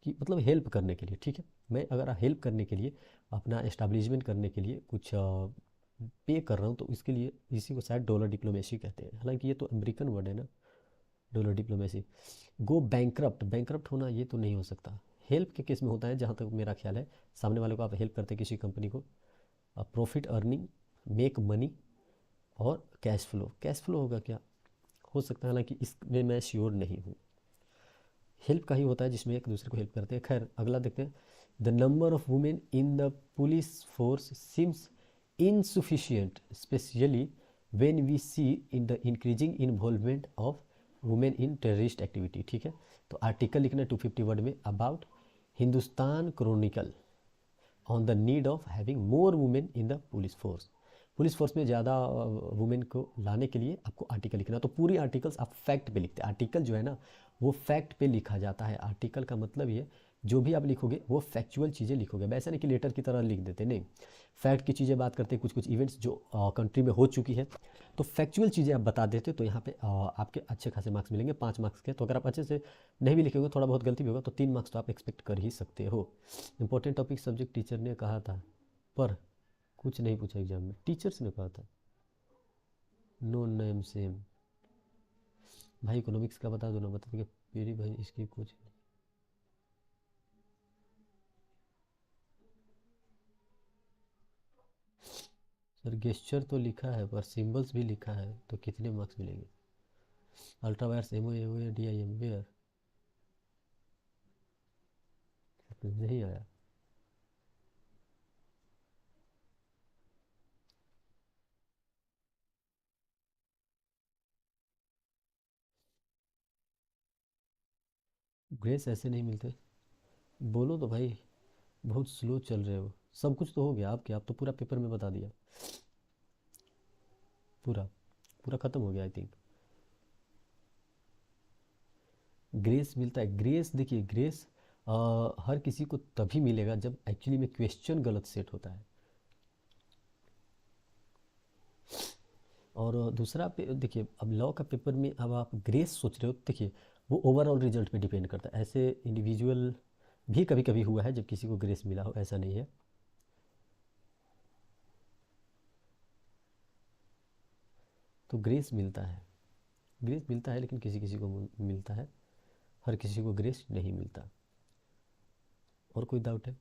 कि मतलब हेल्प करने के लिए, ठीक है, मैं अगर हेल्प करने के लिए, अपना एस्टाब्लिशमेंट करने के लिए कुछ पे कर रहा हूँ, तो इसके लिए इसी को शायद डॉलर डिप्लोमेसी कहते हैं। हालांकि ये तो अमेरिकन वर्ड है ना, डॉलर डिप्लोमेसी। गो बैंकरप्ट, बैंकरप्ट होना ये तो नहीं हो सकता। हेल्प के केस में होता है जहाँ तक मेरा ख्याल है, सामने वाले को आप हेल्प करते हैं किसी कंपनी को, प्रॉफिट अर्निंग, मेक मनी और कैश फ्लो। कैश फ्लो होगा क्या, हो सकता है, हालांकि इसमें मैं श्योर नहीं हूँ। हेल्प का ही होता है जिसमें एक दूसरे को हेल्प करते हैं। खैर अगला देखते हैं। The number of women in the police force seems insufficient, especially when we see in the increasing involvement of women in terrorist activity. ठीक है, तो आर्टिकल लिखना 250 वर्ड में about Hindustan Chronicle on the need of having more women in the police force. Police force में ज़्यादा women को लाने के लिए आपको आर्टिकल लिखना। तो पूरी आर्टिकल्स आप फैक्ट पे लिखते हैं। आर्टिकल जो है ना वो फैक्ट पे लिखा जाता है। आर्टिकल का मतलब ये, जो भी आप लिखोगे वो फैक्चुअल चीज़ें लिखोगे, वैसा नहीं कि लेटर की तरह लिख देते, नहीं। फैक्ट की चीज़ें बात करते हैं, कुछ कुछ इवेंट्स जो कंट्री में हो चुकी है, तो फैक्चुअल चीज़ें आप बता देते तो यहाँ पे आपके अच्छे खासे मार्क्स मिलेंगे, 5 मार्क्स के। तो अगर आप अच्छे से नहीं भी लिखेंगे, थोड़ा बहुत गलती भी होगा, तो 3 मार्क्स तो आप एक्सपेक्ट कर ही सकते हो। इंपॉर्टेंट टॉपिक सब्जेक्ट टीचर ने कहा था, पर कुछ नहीं पूछा एग्जाम में, टीचर्स ने कहा था। नो नेम सेम, भाई इकोनॉमिक्स का बता दो ना, बता कि मेरी भाई इसकी कुछ। सर गेस्चर तो लिखा है पर सिंबल्स भी लिखा है, तो कितने मार्क्स मिलेंगे? Ultra vires, MO AO D I M, where? नहीं आया। ग्रेस ऐसे नहीं मिलते, बोलो तो भाई, बहुत स्लो चल रहे हो। सब कुछ तो हो गया आपके, आप तो पूरा पेपर में बता दिया, पूरा पूरा ख़त्म हो गया आई थिंक। ग्रेस मिलता है, ग्रेस देखिए, ग्रेस हर किसी को तभी मिलेगा जब एक्चुअली में क्वेश्चन गलत सेट होता है। और दूसरा पे देखिए, अब लॉ का पेपर में अब आप ग्रेस सोच रहे हो, देखिए वो ओवरऑल रिजल्ट पे डिपेंड करता है। ऐसे इंडिविजुअल भी कभी कभी हुआ है जब किसी को ग्रेस मिला हो, ऐसा नहीं है। तो ग्रेस मिलता है, ग्रेस मिलता है, लेकिन किसी किसी को मिलता है, हर किसी को ग्रेस नहीं मिलता। और कोई डाउट है?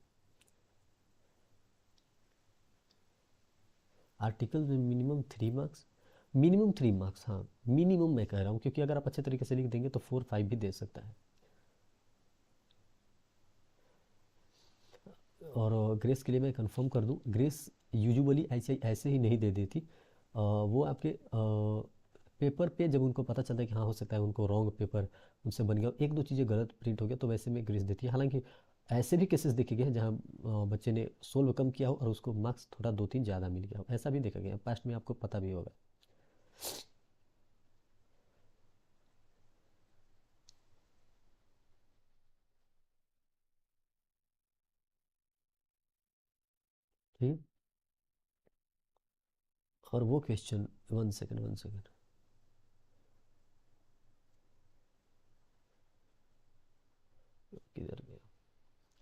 आर्टिकल में मिनिमम 3 मार्क्स, मिनिमम 3 मार्क्स, हाँ मिनिमम मैं कह रहा हूँ, क्योंकि अगर आप अच्छे तरीके से लिख देंगे तो 4 5 भी दे सकता है। और ग्रेस के लिए मैं कंफर्म कर दूं, ग्रेस यूजुअली ऐसे ऐसे ही नहीं दे देती। वो आपके पेपर पे जब उनको पता चलता है कि हाँ हो सकता है उनको रॉन्ग पेपर उनसे बन गया, एक दो चीज़ें गलत प्रिंट हो गया, तो वैसे में ग्रेस देती है। हालांकि ऐसे भी केसेस देखे गए हैं जहाँ बच्चे ने सोल्व कम किया हो और उसको मार्क्स थोड़ा 2 3 ज़्यादा मिल गया हो, ऐसा भी देखा गया पास्ट में, आपको पता भी होगा। ठीक है। और वो क्वेश्चन, 1 सेकेंड 1 सेकेंड, किधर गया,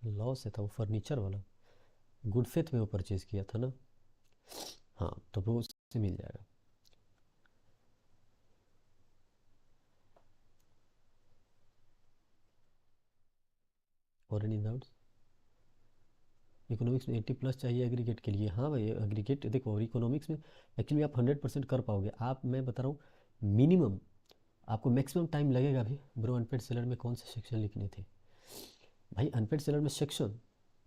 लॉ से था वो फर्नीचर वाला, गुड फेथ में वो परचेज़ किया था ना। हाँ तो वो उससे मिल जाएगा। और एनी डाउट्स? इकोनॉमिक्स में 80 प्लस चाहिए एग्रीगेट के लिए, हाँ भाई एग्रीगेट देखो, और इकोनॉमिक्स में एक्चुअली आप 100% कर पाओगे आप, मैं बता रहा हूँ मिनिमम, आपको मैक्सिमम टाइम लगेगा भी। ब्रो अनपेड सेलर में कौन से सेक्शन लिखने थे? भाई अनपेड सेलर में सेक्शन,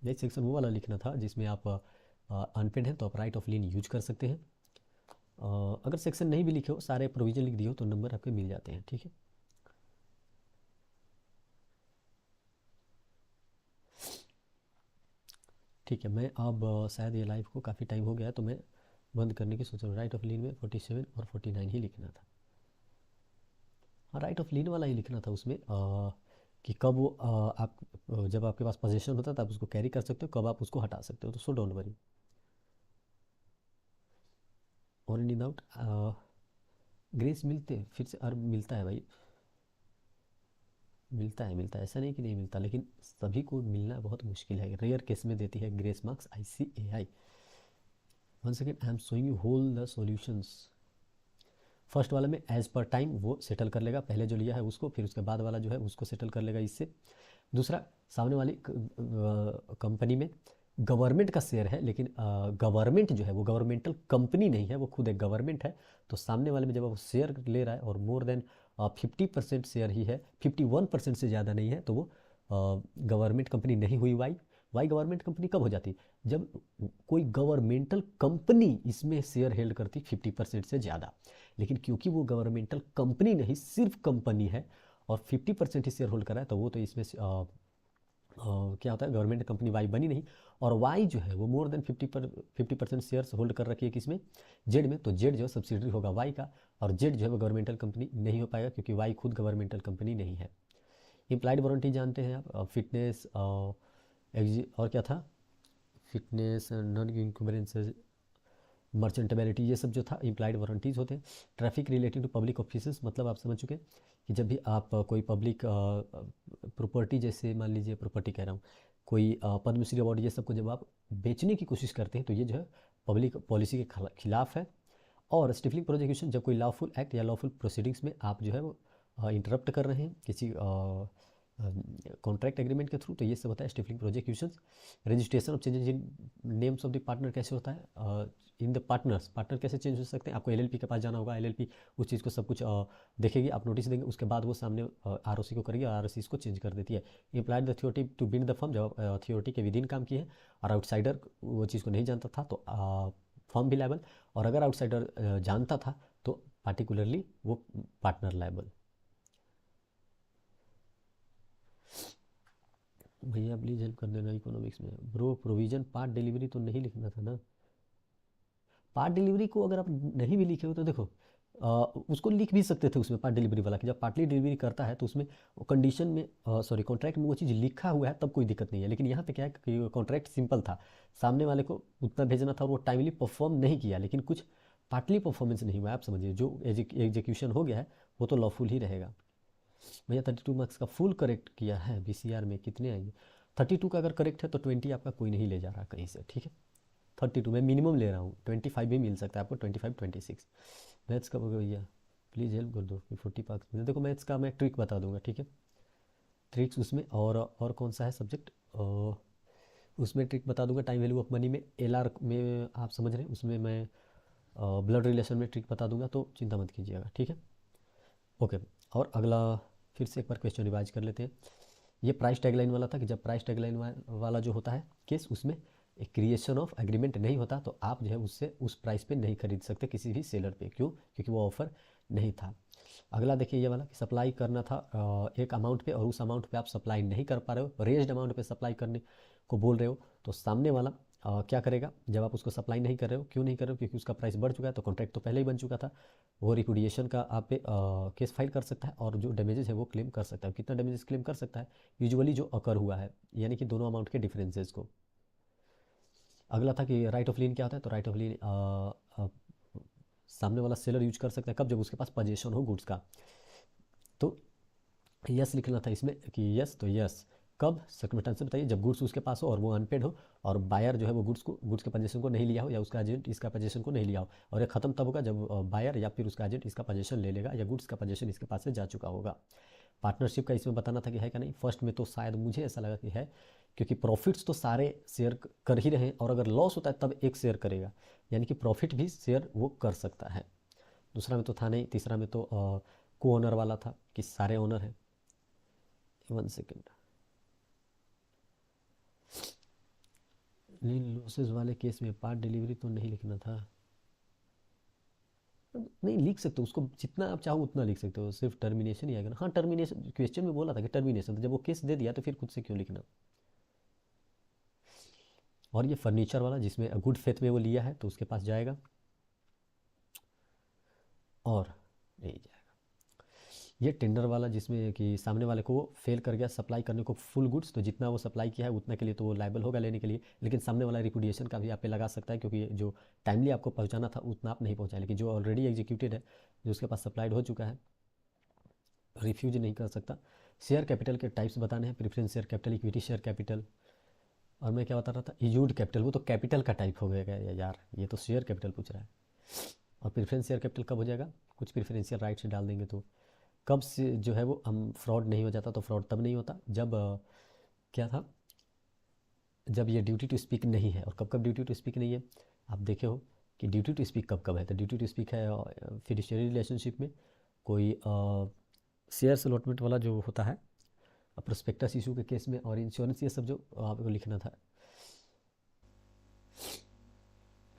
यही सेक्शन वो वाला लिखना था जिसमें आप अनपेड हैं तो आप राइट ऑफ लीन यूज कर सकते हैं। अगर सेक्शन नहीं भी लिखे हो, सारे प्रोविजन लिख दिए हो, तो नंबर आपके मिल जाते हैं, ठीक है। ठीक है, मैं अब शायद ये लाइव को काफ़ी टाइम हो गया है, तो मैं बंद करने की सोच रहा हूँ। राइट ऑफ लीन में 47 और 49 ही लिखना था। हाँ राइट ऑफ लीन वाला ही लिखना था उसमें, कि कब वो आप जब आपके पास पोजीशन होता है तो आप उसको कैरी कर सकते हो, कब आप उसको हटा सकते हो, तो सो डोंट वरी। और एनी डाउट? ग्रेस मिलते फिर से, और मिलता है भाई, मिलता है ऐसा नहीं कि नहीं मिलता, लेकिन सभी को मिलना बहुत मुश्किल है, रेयर केस में देती है grace marks ICAI। One second, I am showing you whole the solutions. First वाला में एज पर टाइम वो सेटल कर लेगा, पहले जो लिया है उसको, फिर उसके बाद वाला जो है उसको सेटल कर लेगा इससे। दूसरा, सामने वाली कंपनी में गवर्नमेंट का शेयर है, लेकिन गवर्नमेंट जो है वो गवर्नमेंटल कंपनी नहीं है, वो खुद एक गवर्नमेंट है। तो सामने वाले में जब वो शेयर ले रहा है और मोर देन 50% शेयर ही है, 51% से ज़्यादा नहीं है, तो वो गवर्नमेंट कंपनी नहीं हुई। वाई, वाई गवर्नमेंट कंपनी कब हो जाती? जब कोई गवर्नमेंटल कंपनी इसमें शेयर हेल्ड करती 50% से ज़्यादा। लेकिन क्योंकि वो गवर्नमेंटल कंपनी नहीं, सिर्फ कंपनी है और 50% ही शेयर होल्ड कर रहा है, तो वो तो इसमें क्या होता है, गवर्नमेंट कंपनी वाई बनी नहीं। और वाई जो है वो मोर देन 50% शेयर्स होल्ड कर रखी है किसमें, जेड में, तो जेड जो है सब्सिडरी होगा वाई का, और जेड जो है वो गवर्नमेंटल कंपनी नहीं हो पाएगा क्योंकि वाई खुद गवर्नमेंटल कंपनी नहीं है। इम्प्लाइड वारंटी जानते हैं आप, फिटनेस और क्या था, फिटनेस, नॉन इंक्यूबरेंस, मर्चेंटेबिलिटी, ये सब जो था इम्प्लाइड वारंटीज़ होते हैं। Traffic relating to public office, मतलब आप समझ चुके हैं कि जब भी आप कोई पब्लिक प्रॉपर्टी, जैसे मान लीजिए प्रॉपर्टी कह रहा हूँ, कोई पद्मश्री अवार्ड, ये सब को जब आप बेचने की कोशिश करते हैं तो ये जो है पब्लिक पॉलिसी के खिलाफ है। और स्टिफलिंग प्रोसिक्यूशन, जब कोई लॉफुल एक्ट या लॉफुल प्रोसीडिंग्स में आप जो है वो इंटरप्ट कर रहे हैं किसी कॉन्ट्रैक्ट एग्रीमेंट के थ्रू, तो ये सब होता है stifling prosecution. Registration of changes in names of the partner कैसे होता है, इन द पार्टनर्स, पार्टनर कैसे चेंज हो सकते हैं, आपको LLP के पास जाना होगा, LLP उस चीज़ को सब कुछ देखेगी, आप नोटिस देंगे, उसके बाद वो सामने ROC को करेगी और ROC इसको चेंज कर देती है। Implied the authority to bind the firm, जब अथॉरिटी के विदिन काम किए हैं और आउटसाइडर वो चीज़ को नहीं जानता था तो फर्म भी लायबल, और अगर आउटसाइडर जानता था तो पार्टिकुलरली वो पार्टनर लायबल। भैया प्लीज़ हेल्प कर देना इकोनॉमिक्स में। ब्रो प्रोविजन पार्ट डिलीवरी तो नहीं लिखना था ना। पार्ट डिलीवरी को अगर आप नहीं भी लिखे हो तो देखो, उसको लिख भी सकते थे उसमें पार्ट डिलीवरी वाला, कि जब पार्टली डिलीवरी करता है तो उसमें कंडीशन में, सॉरी कॉन्ट्रैक्ट में वो चीज़ लिखा हुआ है तब कोई दिक्कत नहीं है। लेकिन यहाँ पे क्या है कि कॉन्ट्रैक्ट सिंपल था, सामने वाले को उतना भेजना था और वो टाइमली परफॉर्म नहीं किया, लेकिन कुछ पार्टली परफॉर्मेंस नहीं हुआ, आप समझिए जो एग्जीक्यूशन हो गया है वो तो लॉफुल ही रहेगा। भैया 32 मार्क्स का फुल करेक्ट किया है, BCR में कितने आएंगे? 32 का अगर करेक्ट है तो 20 आपका कोई नहीं ले जा रहा कहीं से, ठीक है। 32 मैं मिनिमम ले रहा हूँ, 25 भी मिल सकता है आपको, 25 26। मैथ्स का होगा भैया, प्लीज़ हेल्प कर दो कि 40 मार्क्स मिले। देखो मैथ्स का मैं ट्रिक बता दूंगा, ठीक है, ट्रिक्स उसमें। और कौन सा है सब्जेक्ट, उसमें ट्रिक बता दूंगा। टाइम वैल्यू ऑफ मनी में LR में आप समझ रहे हैं, उसमें मैं ब्लड रिलेशन में ट्रिक बता दूंगा, तो चिंता मत कीजिएगा, ठीक है। ओके, और अगला फिर से एक बार क्वेश्चन रिवाइज कर लेते हैं। ये प्राइस टैगलाइन वाला था कि जब प्राइस टैगलाइन वाला जो होता है केस, उसमें एक क्रिएशन ऑफ एग्रीमेंट नहीं होता, तो आप जो है उससे उस प्राइस पे नहीं खरीद सकते किसी भी सेलर पे। क्यों? क्योंकि वो ऑफर नहीं था। अगला देखिए ये वाला कि सप्लाई करना था एक अमाउंट पे, और उस अमाउंट पे आप सप्लाई नहीं कर पा रहे हो, रेज्ड अमाउंट पे सप्लाई करने को बोल रहे हो, तो सामने वाला क्या करेगा? जब आप उसको सप्लाई नहीं कर रहे हो, क्यों नहीं कर रहे हो? क्योंकि उसका प्राइस बढ़ चुका है, तो कॉन्ट्रैक्ट तो पहले ही बन चुका था। वो रिपुडिएशन का आप पे केस फाइल कर सकता है, और जो डैमेजेस है वो क्लेम कर सकता है। कितना डैमेजेस क्लेम कर सकता है? यूजुअली जो अकर हुआ है, यानी कि दोनों अमाउंट के डिफरेंसेस को। अगला था कि राइट ऑफ लीन क्या होता है, तो राइट ऑफ लीन सामने वाला सेलर यूज कर सकता है कब? जब उसके पास पोजीशन हो गुड्स का। तो यस लिखना था इसमें कि यस, तो यस कब? सर्कमस्टेंस बताइए, जब गुड्स उसके पास हो और वो अनपेड हो, और बायर जो है वो गुड्स के पोजीशन को नहीं लिया हो, या उसका एजेंट इसका पोजीशन को नहीं लिया हो। और ये खत्म तब होगा जब बायर या फिर उसका एजेंट इसका पोजीशन ले लेगा, या गुड्स का पोजीशन इसके पास से जा चुका होगा। पार्टनरशिप का इसमें बताना था कि है क्या नहीं। फर्स्ट में तो शायद मुझे ऐसा लगा कि है, क्योंकि प्रॉफिट्स तो सारे शेयर कर ही रहे हैं, और अगर लॉस होता है तब एक शेयर करेगा, यानी कि प्रॉफिट भी शेयर वो कर सकता है। दूसरा में तो था नहीं। तीसरा में तो को ओनर वाला था कि सारे ओनर हैं। 1 सेकेंड, लॉसेस वाले केस में पार्ट डिलीवरी तो नहीं लिखना था। नहीं लिख सकते हो, उसको जितना आप चाहो उतना लिख सकते हो, सिर्फ टर्मिनेशन ही आएगा ना। हाँ, टर्मिनेशन क्वेश्चन में बोला था कि टर्मिनेशन, तो जब वो केस दे दिया तो फिर खुद से क्यों लिखना। और ये फर्नीचर वाला जिसमें गुड फेथ में वो लिया है, तो उसके पास जाएगा, और नहीं जाएगा। ये टेंडर वाला जिसमें कि सामने वाले को वो फेल कर गया सप्लाई करने को फुल गुड्स, तो जितना वो सप्लाई किया है उतना के लिए तो वो लायबल होगा लेने के लिए, लेकिन सामने वाला रिपुडिएशन का भी आप पे लगा सकता है, क्योंकि जो टाइमली आपको पहुंचाना था उतना आप नहीं पहुंचाए, लेकिन जो ऑलरेडी एग्जीक्यूटेड है, जो उसके पास सप्लाइड हो चुका है, रिफ्यूज नहीं कर सकता। शेयर कैपिटल के टाइप्स बताने हैं, preference share capital, equity share capital, और मैं क्या बता रहा था, इश्यूड कैपिटल, वो तो कैपिटल का टाइप हो गया यार, ये तो शेयर कैपिटल पूछ रहा है। और प्रेफरेंस शेयर कैपिटल कब हो जाएगा? कुछ प्रेफरेंशियल राइट्स डाल देंगे तो। कब से जो है वो हम फ्रॉड नहीं हो जाता, तो फ्रॉड तब नहीं होता जब क्या था, जब ये ड्यूटी टू स्पीक नहीं है। और कब कब ड्यूटी टू स्पीक नहीं है? आप देखे हो कि ड्यूटी टू स्पीक कब कब है, तो ड्यूटी टू स्पीक है फिडुशियरी रिलेशनशिप में, कोई शेयर्स अलॉटमेंट वाला जो होता है, प्रोस्पेक्टस इशू के केस में, और इंश्योरेंस, ये सब जो आपको लिखना था।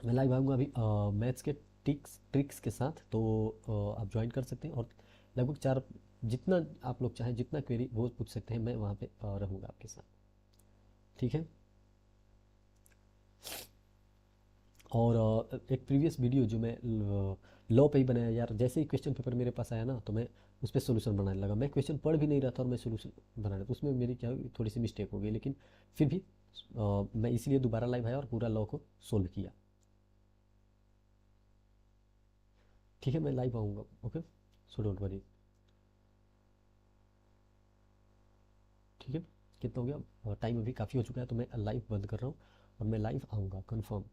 मैं लाइव आऊँगा अभी मैथ्स के ट्रिक्स के साथ, तो आप ज्वाइन कर सकते हैं, और लगभग 4, जितना आप लोग चाहें, जितना क्वेरी वो पूछ सकते हैं, मैं वहाँ पे रहूँगा आपके साथ, ठीक है। और एक प्रीवियस वीडियो जो मैं लॉ पे ही बनाया यार, जैसे ही क्वेश्चन पेपर मेरे पास आया ना, तो मैं उस पर सोल्यूशन बनाने लगा। मैं क्वेश्चन पढ़ भी नहीं रहा था और मैं सोल्यूशन बना रहा था, उसमें मेरी क्या हुई, थोड़ी सी मिस्टेक हो गई, लेकिन फिर भी मैं इसलिए दोबारा लाइव आया और पूरा लॉ को सोल्व किया, ठीक है। मैं लाइव आऊँगा, ओके, सो डोंट वरी, ठीक है। कितना हो गया टाइम? अभी काफ़ी हो चुका है, तो मैं लाइव बंद कर रहा हूँ, और मैं लाइव आऊँगा कन्फर्म।